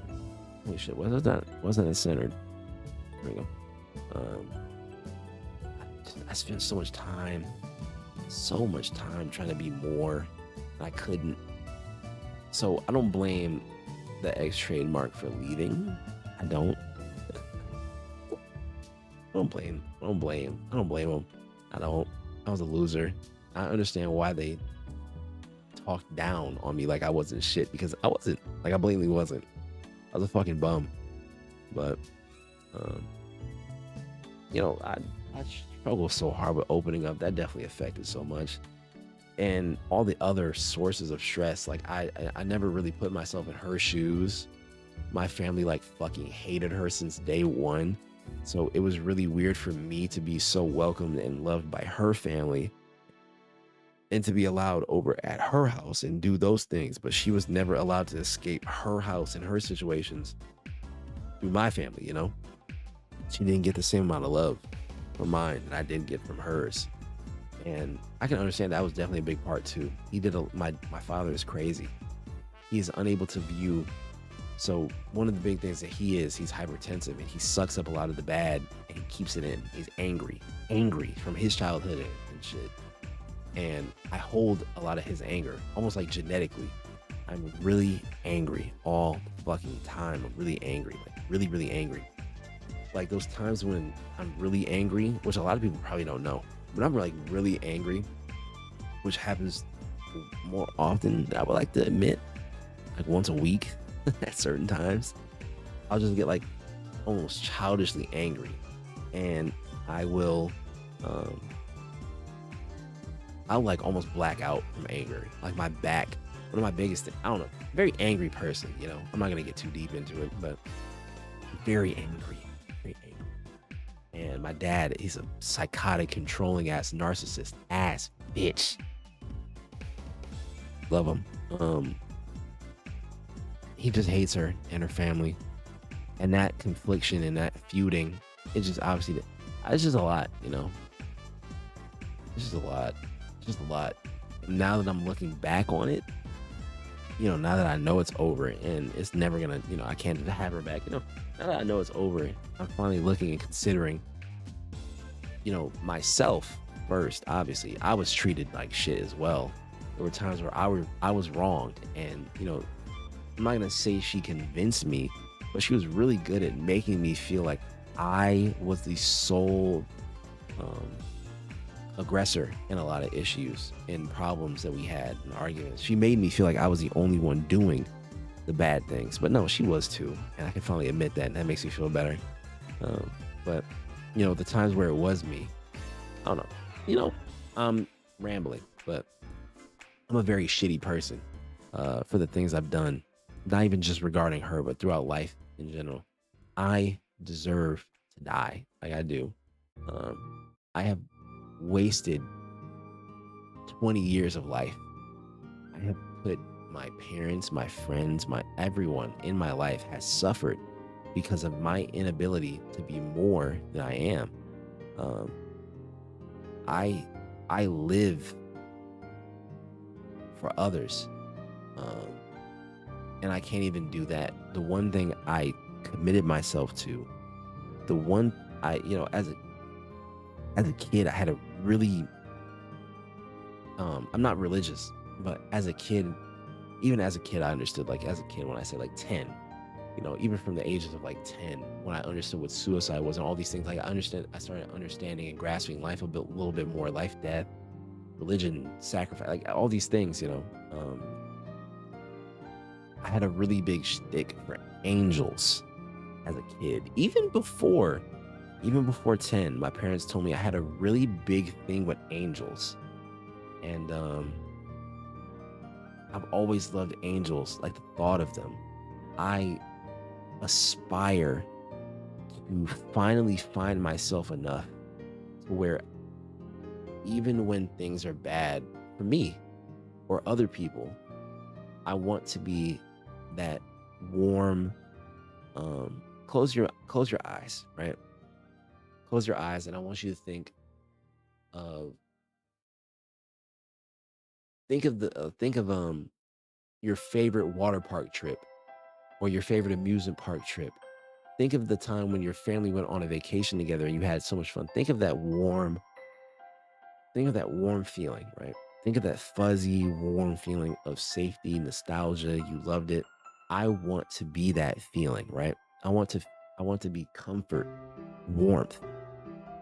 S1: holy shit, wasn't that centered? There we go. I spent so much time trying to be more, and I couldn't. So I don't blame the X trademark for leaving. I don't. I don't blame them. I don't. I was a loser. I understand why they talked down on me like I wasn't shit, because I wasn't. Like I blatantly wasn't. I was a fucking bum. But um, I struggled so hard with opening up. That definitely affected so much. And all the other sources of stress, like I never really put myself in her shoes. My family like fucking hated her since day one. So it was really weird for me to be so welcomed and loved by her family and to be allowed over at her house and do those things. But she was never allowed to escape her house and her situations through my family. She didn't get the same amount of love from mine that I did get from hers. And I can understand that was definitely a big part too. My father is crazy. He is unable to view. So one of the big things that he's hypertensive and he sucks up a lot of the bad and he keeps it in. He's angry from his childhood and shit. And I hold a lot of his anger, almost like genetically. I'm really angry all the fucking time. I'm really angry, like really, really angry. Like those times when I'm really angry, which a lot of people probably don't know, but I'm like really angry, which happens more often than I would like to admit, like once a week at certain times. I'll just get like almost childishly angry, and I'll like almost black out from anger. Like my back, one of my biggest things, I don't know, very angry person, I'm not gonna get too deep into it, but very angry. And my dad, he's a psychotic, controlling ass, narcissist ass bitch. Love him. He just hates her and her family. And that confliction and that feuding, it's just obviously, it's just a lot, It's just a lot. Just a lot. Now that I'm looking back on it, now that I know it's over and it's never gonna, I can't just have her back, now that I know it's over, I'm finally looking and considering, myself first. Obviously, I was treated like shit as well. There were times where I was wronged, and I'm not gonna say she convinced me, but she was really good at making me feel like I was the sole um, aggressor in a lot of issues and problems that we had and arguments. She made me feel like I was the only one doing the bad things, but no, she was too, and I can finally admit that, and that makes me feel better. Um, but the times where it was me, I don't know. I'm rambling, but I'm a very shitty person for the things I've done, not even just regarding her, but throughout life in general. I deserve to die. Like I do. I have wasted 20 years of life. I have put my parents, my friends, my everyone in my life has suffered because of my inability to be more than I am. Um, I I live for others, um, and I can't even do that. The one thing I committed myself to, the one I as a kid, I had a really I'm not religious, but as a kid, even as a kid, I understood, like as a kid, when I say like 10, even from the ages of like 10, when I understood what suicide was and all these things, like I started understanding and grasping life a little bit more, life, death, religion, sacrifice, like all these things. I had a really big shtick for angels as a kid. Even before 10, my parents told me I had a really big thing with angels. And I've always loved angels, like the thought of them. I aspire to finally find myself enough to where even when things are bad for me or other people, I want to be that warm, close your eyes, right? Close your eyes, and I want you to of think of your favorite water park trip or your favorite amusement park trip. Think of the time when your family went on a vacation together and you had so much fun. Think of that warm feeling, right? Think of that fuzzy, warm feeling of safety, nostalgia. You loved it. I want to be that feeling, right? I want to I want to be comfort, warmth,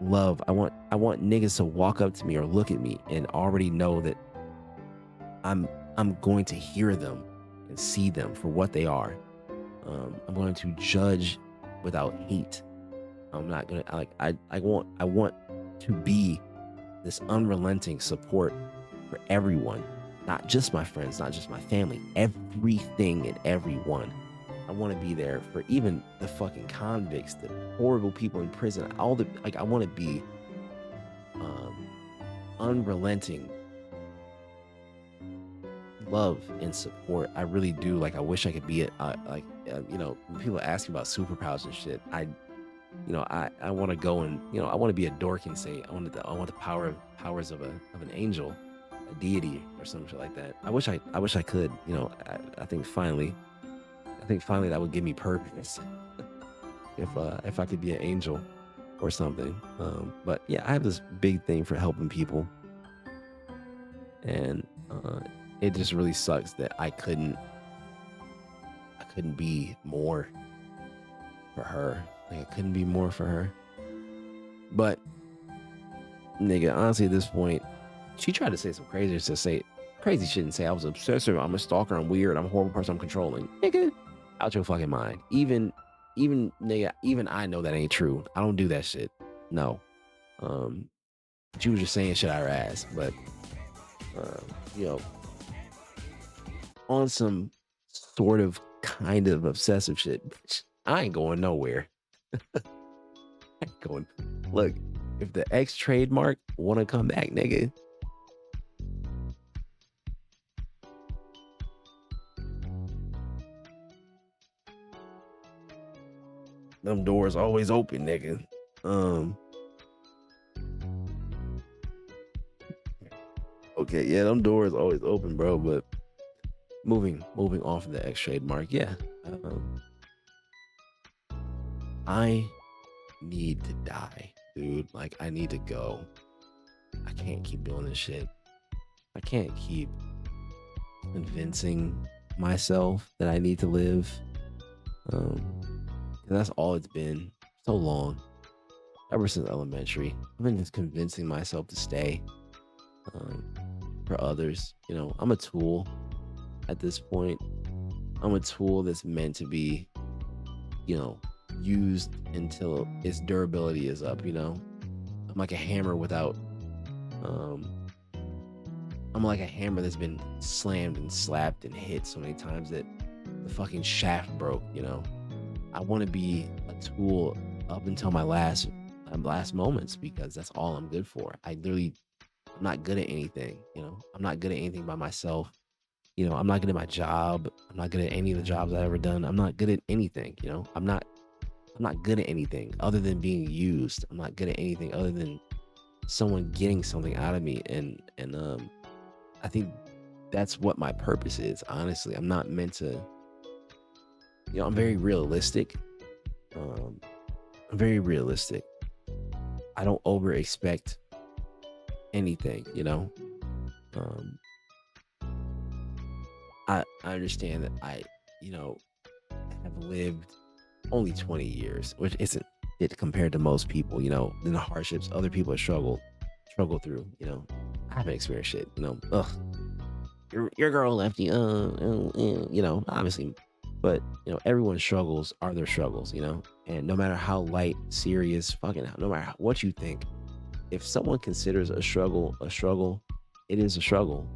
S1: love. I want niggas to walk up to me or look at me and already know that I'm I'm going to hear them and see them for what they are. I'm going to judge without hate. I'm not gonna I want to be this unrelenting support for everyone, not just my friends, not just my family, everything and everyone. I want to be there for even the fucking convicts, the horrible people in prison, all the like. I want to be um, unrelenting love and support. I really do. Like, I wish I could be it. When people ask me about superpowers and shit, I want to go and I want to be a dork and say I want the powers of an angel, a deity or some shit like that. I wish I could. I think finally that would give me purpose if I could be an angel or something. But yeah, I have this big thing for helping people, and it just really sucks that I couldn't be more for her. Like, I couldn't be more for her. But nigga, honestly, at this point, she tried to say some crazy shit and say I was obsessive, I'm a stalker, I'm weird, I'm a horrible person, I'm controlling. Nigga, out your fucking mind. Even nigga, even I know that ain't true. I don't do that shit. No. Um, she was just saying shit out her ass, but uh, you know, on some sort of kind of obsessive shit, bitch, I ain't going nowhere. I ain't going. Look, if the X trademark wanna come back, nigga, them doors always open, nigga. Um, okay, yeah, them doors always open, bro. But moving off of the X trademark, yeah. Um, I need to die, dude. Like, I need to go. I can't keep doing this shit. I can't keep convincing. myself that I need to live. Um, 'Cause that's all it's been so long, ever since elementary. I've been just convincing myself to stay um, for others. I'm a tool at this point. I'm a tool that's meant to be, you know, used until its durability is up. I'm like a hammer without, um, I'm like a hammer that's been slammed and slapped and hit so many times that the fucking shaft broke. I want to be a tool up until my last moments because that's all I'm good for. I'm not good at anything. I'm not good at anything by myself. I'm not good at my job. I'm not good at any of the jobs I've ever done. I'm not good at anything. I'm not good at anything other than being used. I'm not good at anything other than someone getting something out of me. And I think that's what my purpose is. Honestly, I'm not meant to. I'm very realistic. Um, I'm very realistic. I don't over expect anything. Um, I understand that you know, have lived only 20 years, which isn't it compared to most people, and the hardships other people have struggled through. I haven't experienced shit. Ugh, your girl left you, obviously, but everyone's struggles are their struggles. And no matter how light, serious, fucking, no matter what you think, if someone considers a struggle, it is a struggle.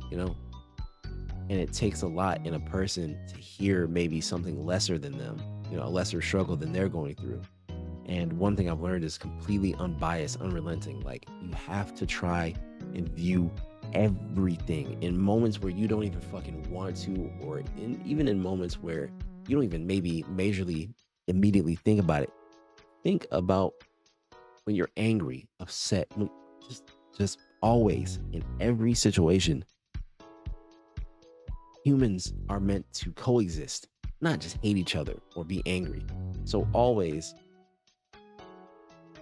S1: And it takes a lot in a person to hear maybe something lesser than them, a lesser struggle than they're going through. And one thing I've learned is completely unbiased, unrelenting. Like, you have to try and view everything in moments where you don't even fucking want to, or even in moments where you don't even maybe majorly immediately think about it. Think about when you're angry, upset, just always in every situation. Humans are meant to coexist, not just hate each other or be angry. So always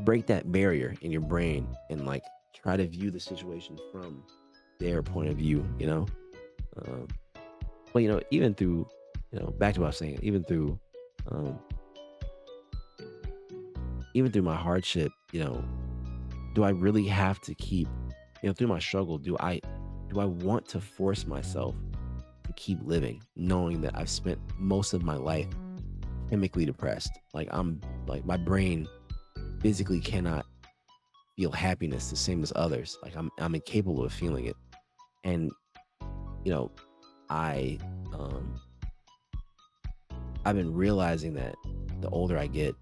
S1: break that barrier in your brain and like try to view the situation from their point of view. Um, but even through, back to what I was saying, um, even through my hardship, do I really have to keep, through my struggle, do I want to force myself to keep living, knowing that I've spent most of my life chemically depressed? Like my brain physically cannot feel happiness the same as others. Like I'm incapable of feeling it. And you know, I um I've been realizing that the older I get,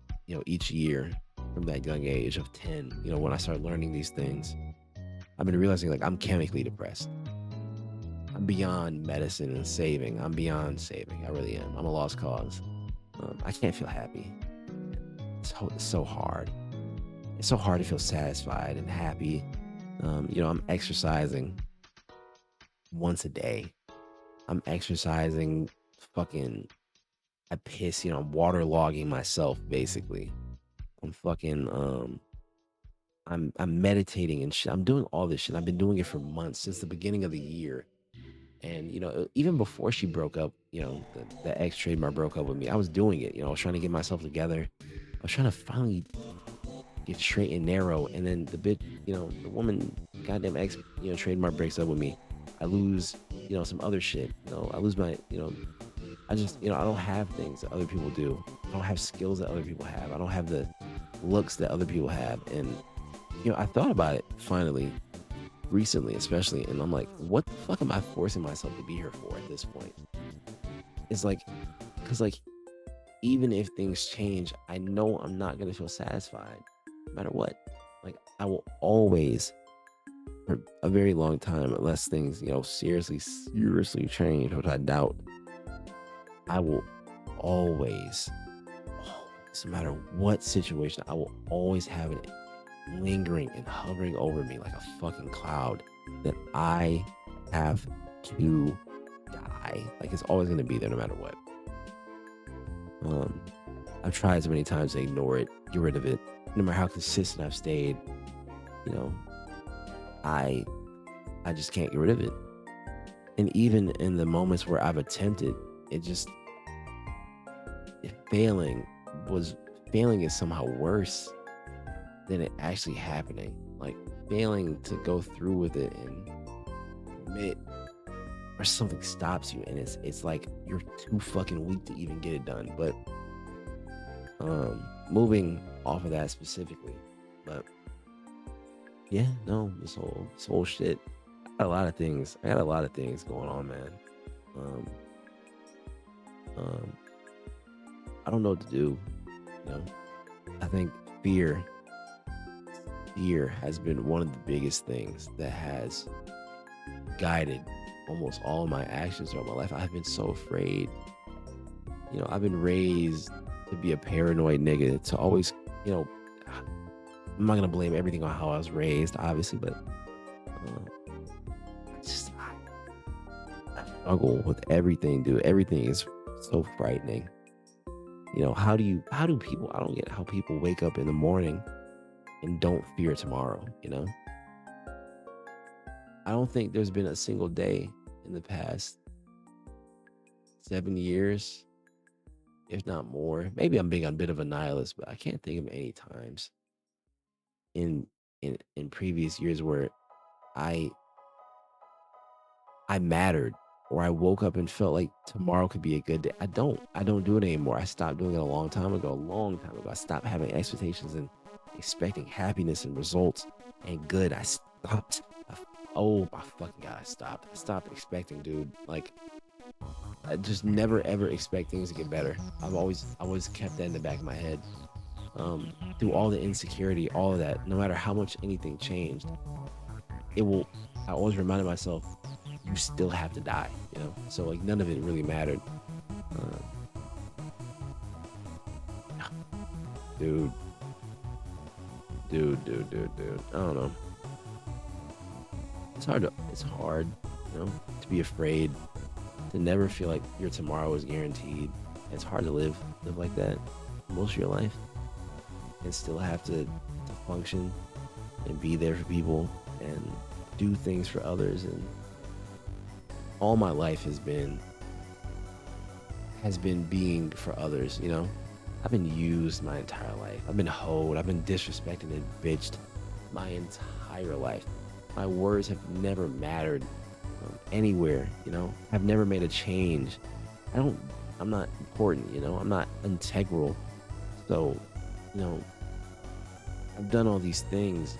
S1: each year from that young age of 10, when I start learning these things, I've been realizing like I'm chemically depressed. I'm beyond medicine and saving. I'm beyond saving. I really am. I'm a lost cause. I can't feel happy. It's so hard. It's so hard to feel satisfied and happy. I'm exercising once a day. I'm exercising fucking, I piss, I'm waterlogging myself basically. I'm fucking I'm meditating and shit. I'm doing all this shit. I've been doing it for months since the beginning of the year. And even before she broke up, the ex trademark broke up with me. I was doing it. I was trying to get myself together. I was trying to finally get straight and narrow. And then the bitch, the woman, goddamn ex, trademark breaks up with me. I lose, some other shit. I lose my, I just, I don't have things that other people do. I don't have skills that other people have. I don't have the looks that other people have. And, I thought about it finally, recently, especially. And I'm like, what the fuck am I forcing myself to be here for at this point? It's like, because, like, even if things change, I know I'm not going to feel satisfied no matter what. Like, I will always, for a very long time, unless things, seriously change, which I doubt, I will always, no matter what situation, I will always have it lingering and hovering over me like a fucking cloud that I have to die. Like, it's always going to be there no matter what. I've tried so many times to ignore it, get rid of it. No matter how consistent I've stayed, I just can't get rid of it. And even in the moments where I've attempted it just if failing is somehow worse than it actually happening. Like failing to go through with it and admit or something stops you and it's like you're too fucking weak to even get it done. But moving off of that specifically. But yeah, no, this whole shit. I got a lot of things. I got a lot of things going on, man. Um um I don't know what to do, you know. I think fear fear has been one of the biggest things that has guided almost all of my actions throughout my life. I've been so afraid. You know, I've been raised to be a paranoid nigga, to always, you know, I'm not gonna blame everything on how I was raised, obviously, but I struggle with everything, dude. Everything is so frightening. You know, how do people I don't get how people wake up in the morning and don't fear tomorrow, you know? I don't think there's been a single day in the past 7 years, if not more. Maybe I'm being a bit of a nihilist, but I can't think of any times in in previous years where I I mattered or I woke up and felt like tomorrow could be a good day. I don't do it anymore. I stopped doing it a long time ago. A long time ago. I stopped having expectations and expecting happiness and results and good. I stopped. Oh my fucking god, I stopped. I stopped expecting, dude. Like I just never ever expect things to get better. I've always kept that in the back of my head. Through all the insecurity, all of that, no matter how much anything changed, it will I always reminded myself, you still have to die, you know? So like none of it really mattered. Uh, dude, dude. I don't know. It's hard, you know, to be afraid, to never feel like your tomorrow is guaranteed. It's hard to live like that most of your life and still have to function and be there for people and do things for others. And all my life has been being for others, you know. I've been used my entire life. I've been hoed. I've been disrespected and bitched my entire life. My words have never mattered anywhere, you know. I've never made a change. I don't. I'm not important, you know. I'm not integral. So, you know, I've done all these things,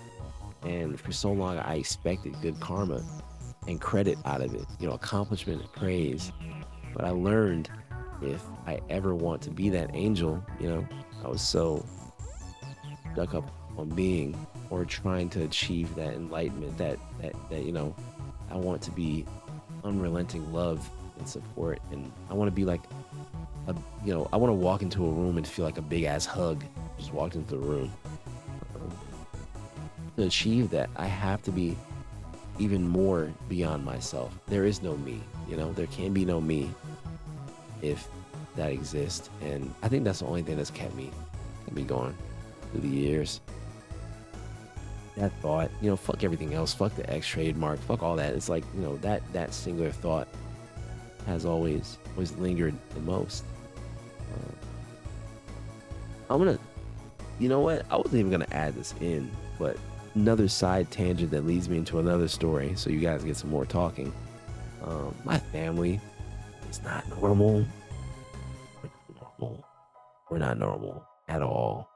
S1: and for so long I expected good karma and credit out of it, you know, accomplishment and praise. But I learned if I ever want to be that angel, you know, I was so stuck up on being or trying to achieve that enlightenment, that you know, I want to be unrelenting love and support, and I want to be like a, you know, I want to walk into a room and feel like a big ass hug just walked into the room. Um, to achieve that, I have to be even more beyond myself. There is no me, you know, there can be no me if that exists. And I think that's the only thing that's kept me going through the years. That thought, you know, fuck everything else, fuck the X trademark, fuck all that. It's like, you know, that singular thought has always lingered the most. Uh, I'm gonna, you know what? I wasn't even gonna add this in, but another side tangent that leads me into another story, so you guys get some more talking. My family is not normal. We're not normal. We're not normal at all.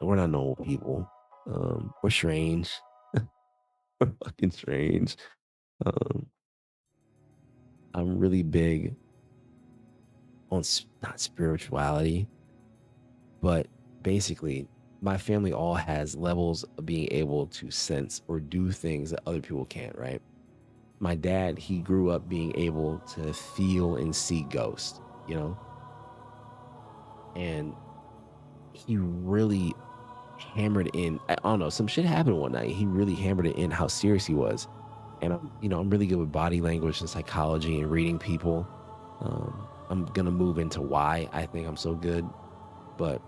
S1: We're not normal people. We're strange. We're fucking strange. Um, I'm really big on not spirituality, but basically, my family all has levels of being able to sense or do things that other people can't, right? My dad, he grew up being able to feel and see ghosts, you know, and he really hammered in. I don't know, some shit happened one night. He really hammered it in how serious he was. And you know, I'm really good with body language and psychology and reading people. I'm gonna move into why I think I'm so good, but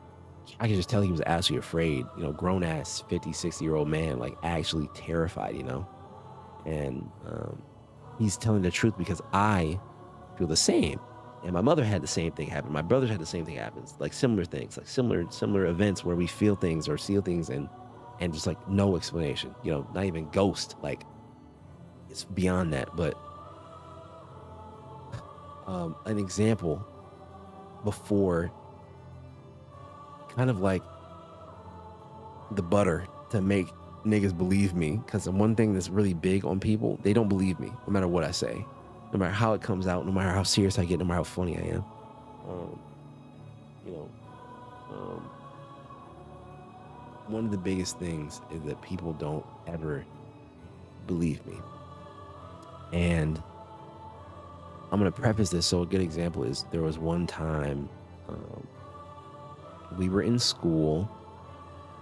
S1: I could just tell he was actually afraid, you know, grown ass 50, 60-year-old man, like actually terrified, you know? And he's telling the truth because I feel the same. And my mother had the same thing happen. My brothers had the same thing happen. Like similar things, like similar events where we feel things or see things and just like no explanation. Not even ghost. Like it's beyond that. But an example before, kind of like the butter to make niggas believe me, because the one thing that's really big on people, they don't believe me no matter what I say, no matter how it comes out, no matter how serious I get, no matter how funny I am. You know, um, one of the biggest things is that people don't ever believe me. And I'm going to preface this. So a good example is there was one time we were in school,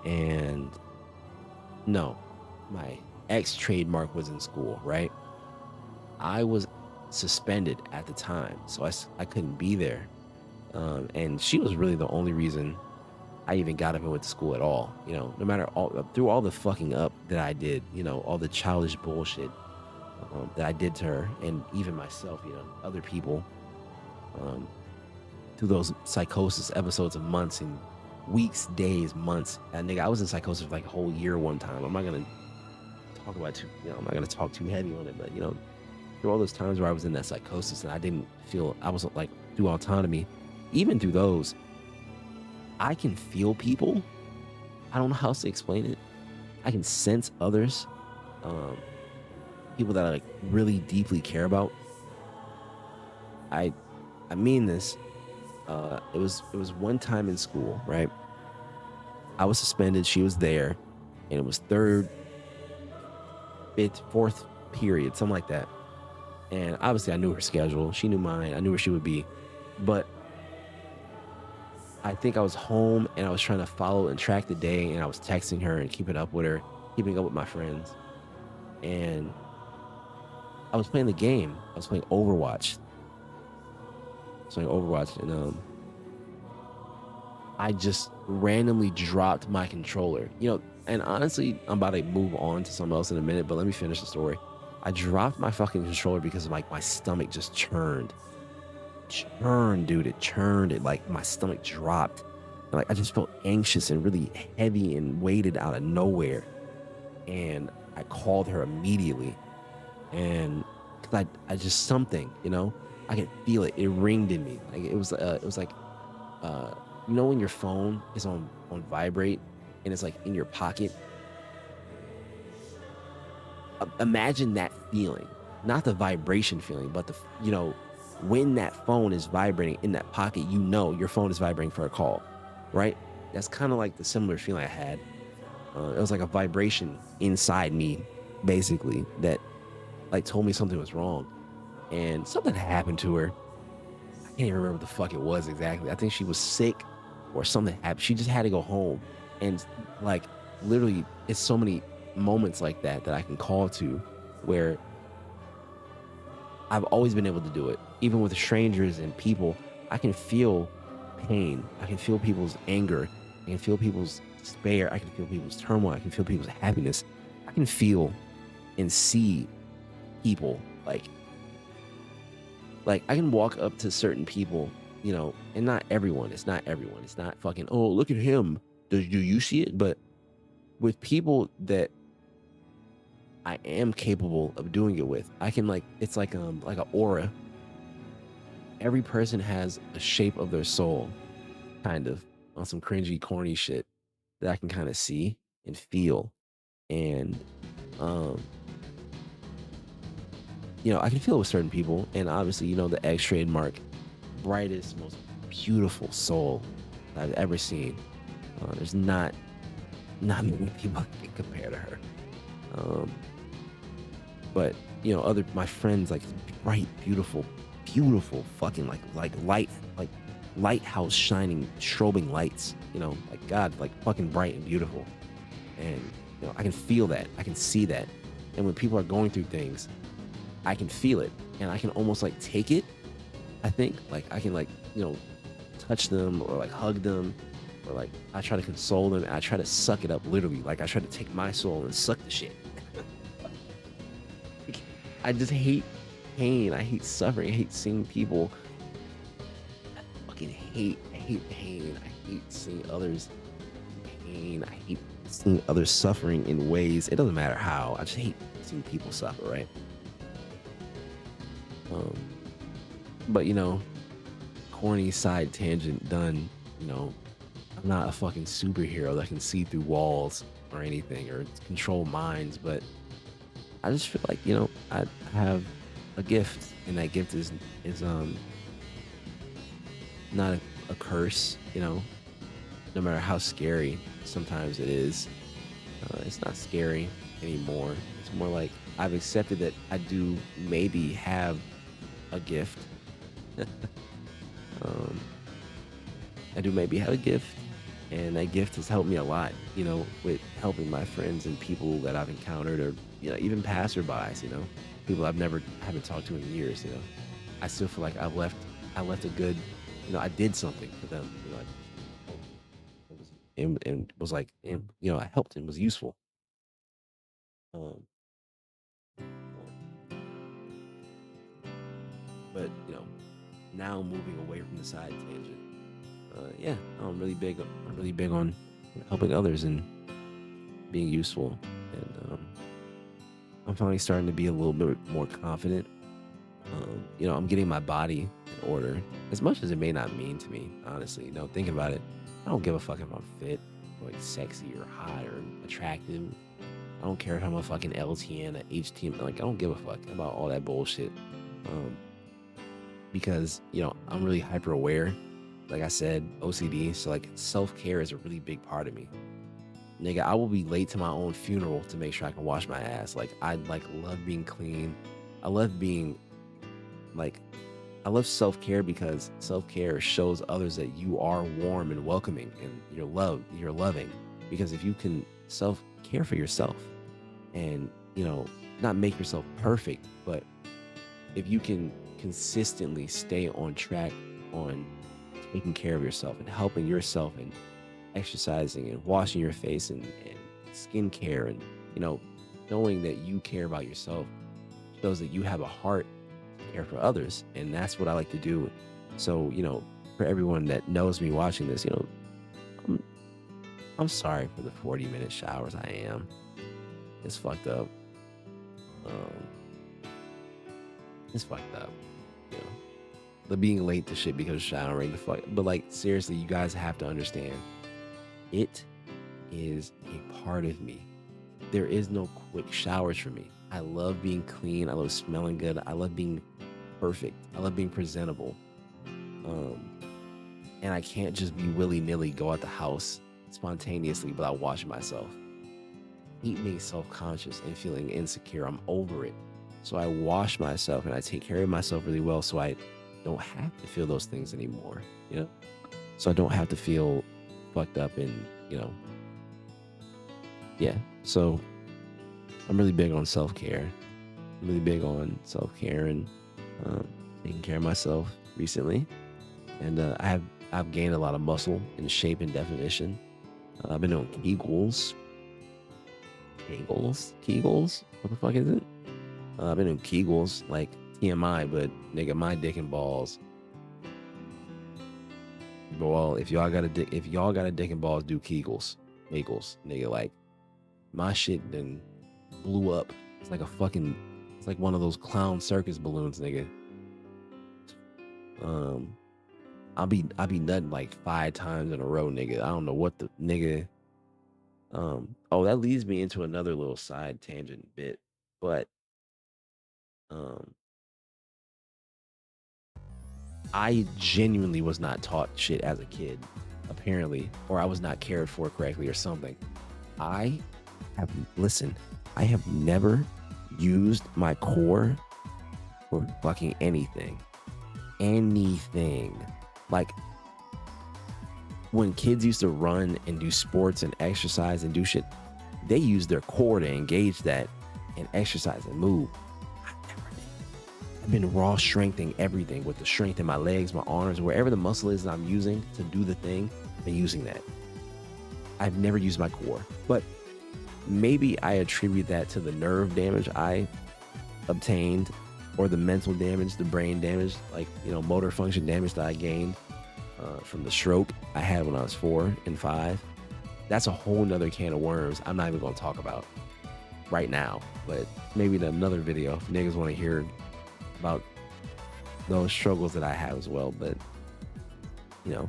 S1: and no, my ex trademark was in school, right? I was suspended at the time, so I couldn't be there. And she was really the only reason I even got up and went to school at all. No matter through all the fucking up that I did, all the childish bullshit that I did to her, and even myself, other people, through those psychosis episodes of months and weeks, days, months. And nigga, I was in psychosis for like a whole year one time. I'm not gonna talk about I'm not gonna talk too heavy on it, but through all those times where I was in that psychosis and I didn't feel, I wasn't like through autonomy, even through those, I can feel people. I don't know how else to explain it. I can sense others, people that I like really deeply care about. I mean this. It was one time in school, right? I was suspended. She was there, and it was third, fifth, fourth period, something like that. And obviously, I knew her schedule. She knew mine. I knew where she would be. But I think I was home, and I was trying to follow and track the day, and I was texting her and keeping up with her, keeping up with my friends. And I was playing the game. I was playing Overwatch. And I just randomly dropped my controller. And honestly, I'm about to move on to something else in a minute, but let me finish the story. I dropped my fucking controller because like my stomach just churned, dude. It churned. It like my stomach dropped. And, like I just felt anxious and really heavy and weighted out of nowhere. And I called her immediately, and cause I just something, I could feel it. It ringed in me. Like it was like when your phone is on vibrate and it's like in your pocket. Imagine that feeling, not the vibration feeling, but the when that phone is vibrating in that pocket, your phone is vibrating for a call, right? That's kind of like the similar feeling I had. It was like a vibration inside me, basically, that like told me something was wrong, and something happened to her. I can't even remember what the fuck it was exactly. I think she was sick or something happened. She just had to go home, and like literally, it's so many moments like that I can call to, where I've always been able to do it, even with strangers and people. I can feel pain. I can feel people's anger. I can feel people's despair. I can feel people's turmoil. I can feel people's happiness. I can feel and see people like I can walk up to certain people, and not everyone. It's not everyone. It's not fucking, oh, look at him. Do you see it? But with people that I am capable of doing it with, I can it's like an aura. Every person has a shape of their soul, kind of on some cringy, corny shit that I can kind of see and feel. And I can feel it with certain people. And obviously, the X trademark, brightest, most beautiful soul I've ever seen. There's not many people that can compare to her. But my friends, like bright, beautiful fucking like light, like lighthouse shining strobing lights, like God, like fucking bright and beautiful. And I can feel that, I can see that. And when people are going through things, I can feel it, and I can almost like take it. I think like I can touch them or like hug them, or like I try to console them, and I try to suck it up, literally. Like I try to take my soul and suck the shit. I just hate pain. I hate suffering. I hate seeing people fucking I hate pain. I hate seeing others in pain. I hate seeing others suffering in ways. It doesn't matter how. I just hate seeing people suffer, right? Um, but corny side tangent done. You know, I'm not a fucking superhero that can see through walls or anything or control minds, but I just feel like, I have a gift, and that gift is not a curse, no matter how scary sometimes it is. It's not scary anymore. It's more like I've accepted that I do maybe have a gift. um, I do maybe have a gift, and that gift has helped me a lot, with helping my friends and people that I've encountered, or even passerbys, people haven't talked to in years. I still feel like I left a good, I did something for them. And was like, and, I helped and was useful. Um, but now moving away from the side tangent. Yeah, I'm really big on helping others and being useful, and I'm finally starting to be a little bit more confident. I'm getting my body in order, as much as it may not mean to me, honestly. Thinking about it, I don't give a fuck if I'm fit, or like sexy or hot or attractive. I don't care if I'm a fucking LTN, a HTM. Like, I don't give a fuck about all that bullshit. Um, because I'm really hyper aware. Like I said, OCD. So like self care is a really big part of me. Nigga, I will be late to my own funeral to make sure I can wash my ass. Like, I love being clean. I love being like I love self-care, because self-care shows others that you are warm and welcoming, and you're loving. Because if you can self-care for yourself, and not make yourself perfect, but if you can consistently stay on track on taking care of yourself and helping yourself and exercising and washing your face and skincare, and knowing that you care about yourself, shows that you have a heart to care for others. And that's what I like to do. So for everyone that knows me watching this, I'm, I'm sorry for the 40-minute showers. I am. It's fucked up. um it's fucked up, you know the being late to shit because of showering, the fuck. But like, seriously, you guys have to understand, it is a part of me. There is no quick showers for me. I love being clean. I love smelling good. I love being perfect. I love being presentable. Um, and I can't just be willy-nilly go out the house spontaneously without washing myself. Keep being self-conscious and feeling insecure. I'm over it. So I wash myself and I take care of myself really well, so I don't have to feel those things anymore. So I don't have to feel fucked up, and yeah. So I'm really big on self-care. I'm really big on self-care and um, taking care of myself recently. And I've gained a lot of muscle and shape and definition. I've been doing Kegels. What the fuck is it? I've been doing Kegels, like TMI, but nigga, my dick and balls. Well, if y'all got a dick and balls, do Kegels, nigga. Like, my shit then blew up. It's like one of those clown circus balloons, nigga. I'll be nutting like 5 times in a row, nigga. I don't know what the nigga. Oh, that leads me into another little side tangent bit, but um, I genuinely was not taught shit as a kid, apparently, or I was not cared for correctly or something. I I have never used my core for fucking anything. Like, when kids used to run and do sports and exercise and do shit, they use their core to engage that and exercise and move. I never did. I've been raw strengthening everything with the strength in my legs, my arms, wherever the muscle is that I'm using to do the thing, I'm using that. I've never used my core, but maybe I attribute that to the nerve damage I obtained, or the mental damage, the brain damage, like, motor function damage that I gained from the stroke I had when I was 4 and 5. That's a whole nother can of worms I'm not even going to talk about right now, but maybe in another video if niggas want to hear about those struggles that I have as well. But you know,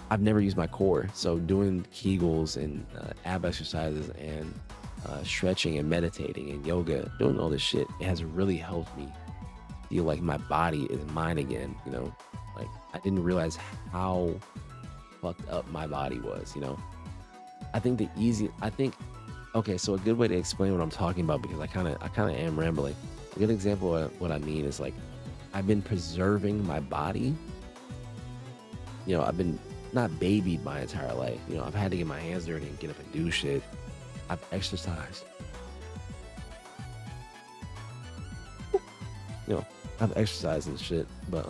S1: I've never used my core, so doing Kegels and ab exercises and stretching and meditating and yoga, doing all this shit, it has really helped me feel like my body is mine again. Like I didn't realize how fucked up my body was. I think okay, so a good way to explain what I'm talking about, because I kind of am rambling. A good example of what I mean is like I've been preserving my body. I've been not babied my entire life. I've had to get my hands dirty and get up and do shit. I've exercised. I've exercised and shit, but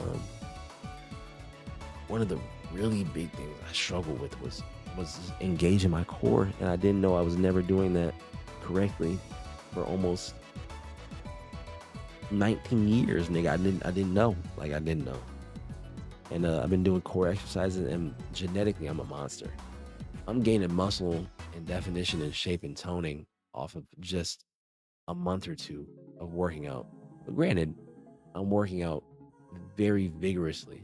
S1: one of the really big things I struggled with was just engaging my core, and I didn't know I was never doing that correctly for almost 19 years, nigga. I didn't know. Like I didn't know. And I've been doing core exercises, and genetically I'm a monster. I'm gaining muscle and definition and shape and toning off of just a month or two of working out. But granted, I'm working out very vigorously.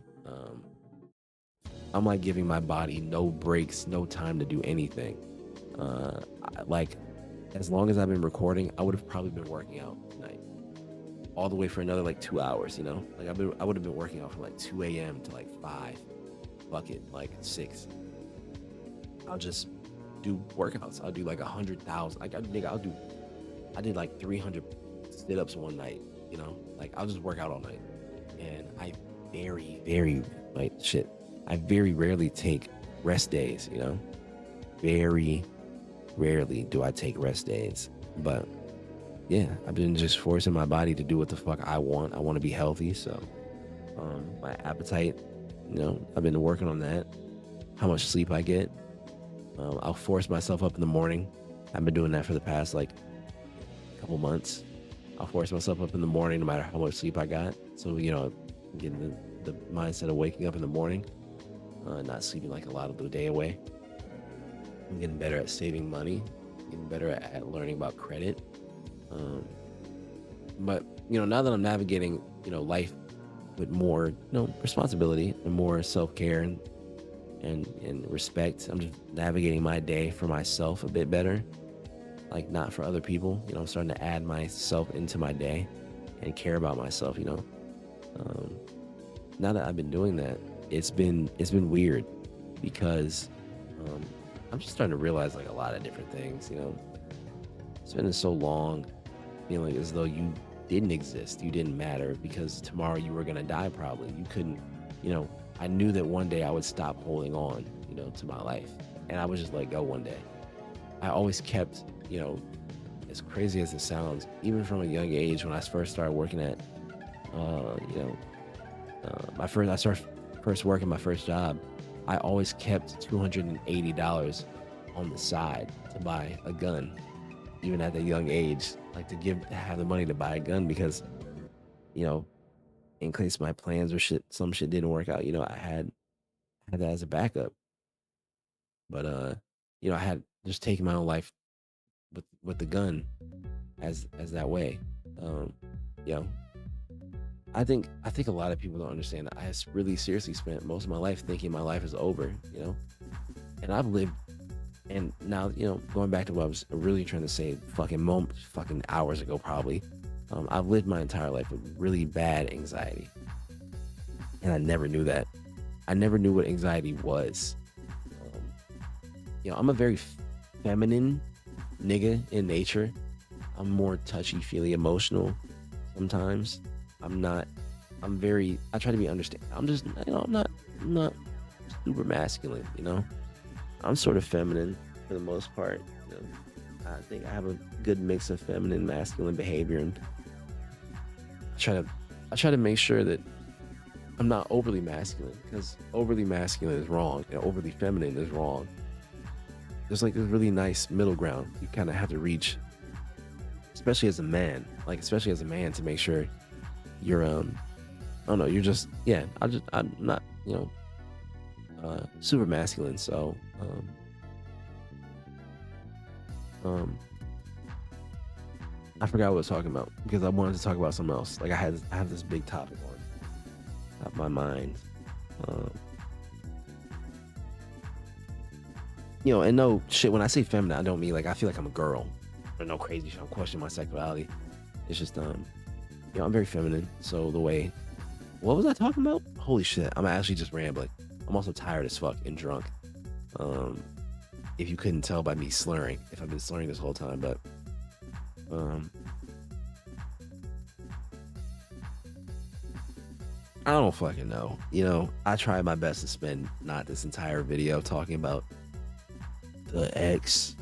S1: I'm like giving my body no breaks, no time to do anything. Like as long as I've been recording, I would have probably been working out tonight, all the way for another like 2 hours. Like I would have been working out from like 2 a.m. to like 5, fuck it, like 6. I'll just do workouts. I'll do like 100,000. Like I did like 300 sit-ups one night. Like I'll just work out all night, and I very rarely take rest days. Very rarely do I take rest days. But yeah, I've been just forcing my body to do what the fuck I want. I want to be healthy, so my appetite, I've been working on that. How much sleep I get, I'll force myself up in the morning. I've been doing that for the past like couple months. I'll force myself up in the morning no matter how much sleep I got. So getting the mindset of waking up in the morning, not sleeping like a lot of the day away. I'm getting better at saving money, getting better at learning about credit. But now that I'm navigating life with more responsibility and more self-care and respect, I'm just navigating my day for myself a bit better, like not for other people. I'm starting to add myself into my day and care about myself. Now that I've been doing that, it's been weird, because I'm just starting to realize like a lot of different things. Spending so long feeling as though you didn't exist, you didn't matter, because tomorrow you were gonna die probably. You couldn't, I knew that one day I would stop holding on, to my life, and I would just let go one day. I always kept, as crazy as it sounds, even from a young age when I first started working at, I started first working my first job, I always kept $280 on the side to buy a gun, even at a young age, like to have the money to buy a gun, because, in case my plans or some shit didn't work out, I had that as a backup. But I had just taken my own life with the gun as that way. You know, I think a lot of people don't understand that I really seriously spent most of my life thinking my life is over, and I've lived, and now, going back to what I was really trying to say fucking hours ago, probably, I've lived my entire life with really bad anxiety, and I never knew that. I never knew what anxiety was. I'm a very feminine nigga in nature. I'm more touchy-feely emotional sometimes. I try to be understanding. I'm just, I'm not super masculine, I'm sort of feminine for the most part. I think I have a good mix of feminine, masculine behavior, and I try to make sure that I'm not overly masculine, because overly masculine is wrong, and overly feminine is wrong. There's like this really nice middle ground you kind of have to reach, especially as a man, to make sure you're, I don't know, you're just, yeah, I'm not, super masculine. So, I forgot what I was talking about because I wanted to talk about something else. Like I have this big topic on top of my mind. Um, and no shit. When I say feminine, I don't mean like I feel like I'm a girl or no crazy shit. I'm questioning my sexuality. It's just I'm very feminine. So the way, what was I talking about? Holy shit, I'm actually just rambling. I'm also tired as fuck and drunk. Um, if you couldn't tell by me slurring, if I've been slurring this whole time, but um, I don't fucking know. I tried my best to spend not this entire video talking about the X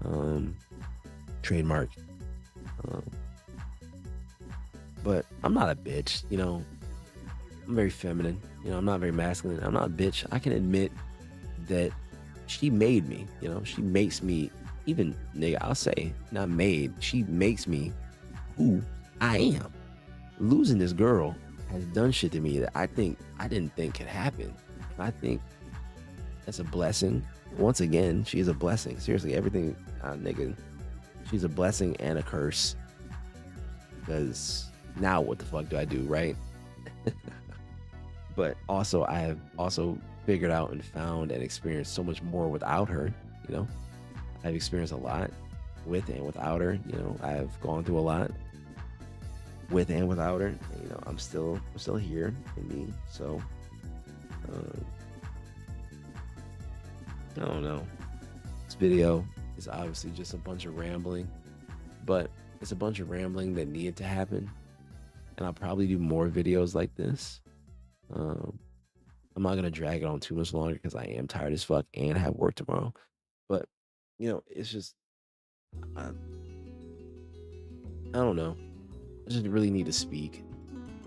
S1: um, trademark, um, but I'm not a bitch. I'm very feminine. I'm not very masculine. I'm not a bitch. I can admit that she made me. She makes me. Even nigga, I'll say not made. She makes me who I am. Losing this girl has done shit to me that I didn't think could happen. I think that's a blessing. Once again, she is a blessing. Seriously, everything, nigga, she's a blessing and a curse. Because now what the fuck do I do, right? But also, I have also figured out and found and experienced so much more without her. I've experienced a lot with and without her. I've gone through a lot with and without her. I'm still here in me. So I don't know. This video is obviously just a bunch of rambling, but it's a bunch of rambling that needed to happen. And I'll probably do more videos like this. I'm not gonna drag it on too much longer because I am tired as fuck and have work tomorrow. But it's just I don't know. I just really need to speak.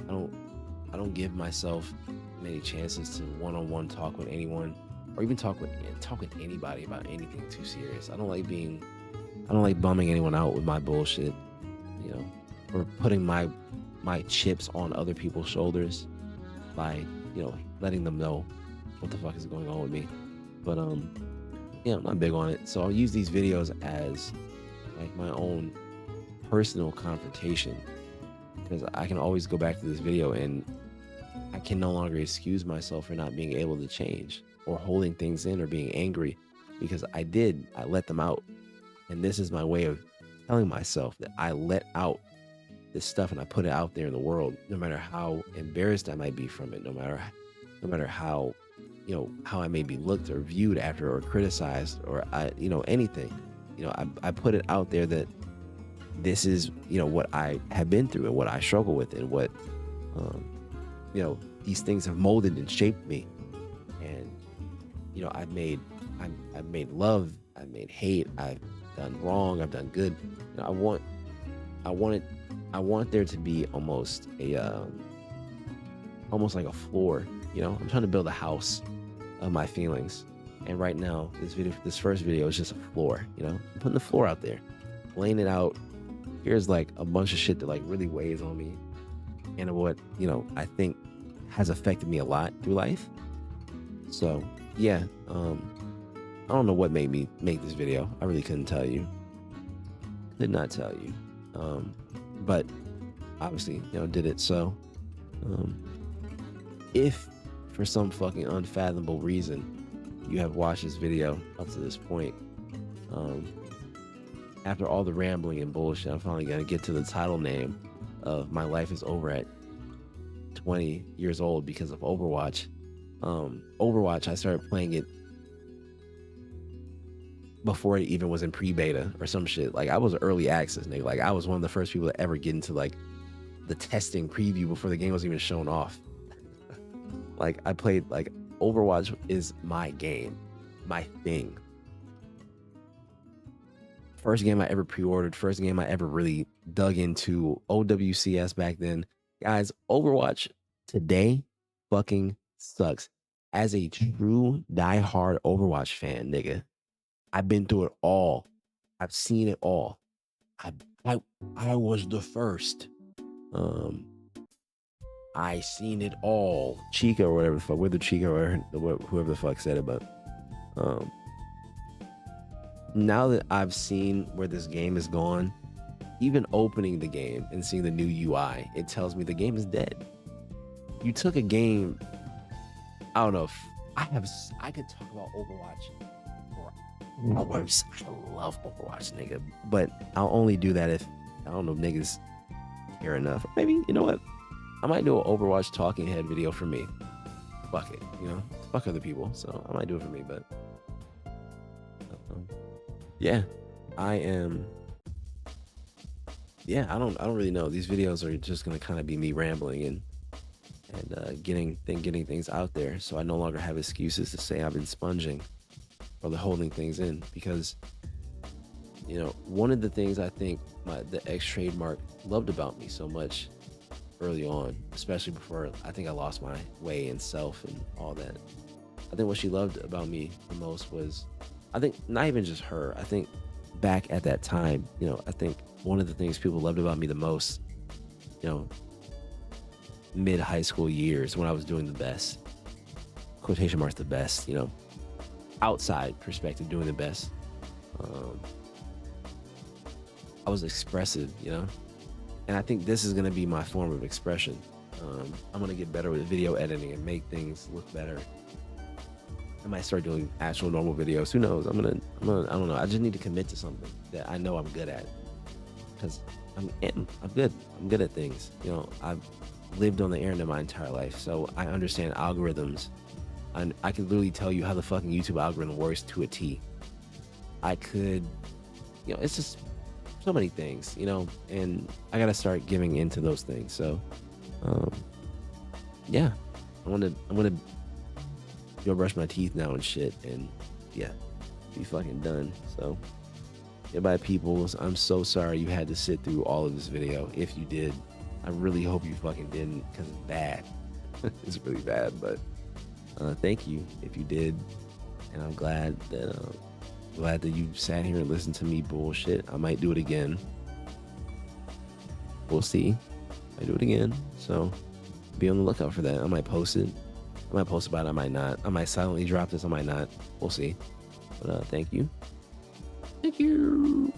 S1: I don't give myself many chances to one-on-one talk with anyone or even talk with anybody about anything too serious. I don't like bumming anyone out with my bullshit, or putting my chips on other people's shoulders by, letting them know what the fuck is going on with me. But I'm not big on it. So I'll use these videos as like my own personal confrontation because I can always go back to this video and I can no longer excuse myself for not being able to change or holding things in or being angry because I let them out. And this is my way of telling myself that I let out this stuff and I put it out there in the world, no matter how embarrassed I might be from it, no matter how, how I may be looked or viewed after or criticized or anything, I put it out there that this is, what I have been through and what I struggle with and what, these things have molded and shaped me. And, I've made love, I've made hate, I've done wrong, I've done good. I want there to be almost like a floor. I'm trying to build a house of my feelings, and right now this first video is just a floor. I'm putting the floor out there, laying it out. Here's like a bunch of shit that like really weighs on me, and what I think has affected me a lot through life. So yeah, I don't know what made me make this video. I really couldn't tell you. Could not tell you. But obviously, did it. So, if for some fucking unfathomable reason you have watched this video up to this point, after all the rambling and bullshit, I'm finally gonna get to the title name of My Life Is Over at 20 years old because of Overwatch. Overwatch, I started playing it before it even was in pre-beta or some shit. Like I was early access, nigga. Like I was one of the first people to ever get into like the testing preview before the game was even shown off. Like I played like Overwatch is my game, my thing. First game I ever pre-ordered, first game I ever really dug into. OWCS back then. Guys, Overwatch today fucking sucks. As a true die-hard Overwatch fan, nigga, I've been through it all. I've seen it all. I was the first. I seen it all. Chica or whatever the fuck, whether Chica or whoever the fuck said it, but um, now that I've seen where this game is gone, even opening the game and seeing the new UI, it tells me the game is dead. You took a game. I don't know. If I could talk about Overwatch for hours. I love Overwatch, nigga. But I'll only do that if I don't know niggas care enough. Maybe you know what? I might do an Overwatch talking head video for me. Fuck it, you know. Fuck other people. So I might do it for me, but yeah, I am. Yeah, I don't really know. These videos are just gonna kind of be me rambling and getting things out there, so I no longer have excuses to say I've been sponging or holding things in, because one of the things I think the X trademark loved about me so much early on, especially before I think I lost my way in self and all that. I think what she loved about me the most was, I think not even just her. I think back at that time, I think one of the things people loved about me the most, you know, mid high school years when I was doing the best, quotation marks the best, outside perspective, doing the best. Um, I was expressive, and I think this is going to be my form of expression. I'm going to get better with video editing and make things look better. I might start doing actual normal videos. Who knows? I don't know. I just need to commit to something that I know I'm good at, because I'm good. I'm good at things. I've lived on the internet my entire life, so I understand algorithms. And I could literally tell you how the fucking YouTube algorithm works to a T. I could, it's just so many things, and I gotta start giving into those things. So, yeah, I'm gonna go brush my teeth now and shit, and yeah, be fucking done. So, goodbye, peoples. I'm so sorry you had to sit through all of this video. If you did, I really hope you fucking didn't, because it's bad. It's really bad, but thank you if you did, and I'm glad that you sat here and listened to me bullshit. I might do it again. We'll see. I do it again, so be on the lookout for that. I might post it. I might post about it. I might not. I might silently drop this. I might not. We'll see. But thank you. Thank you.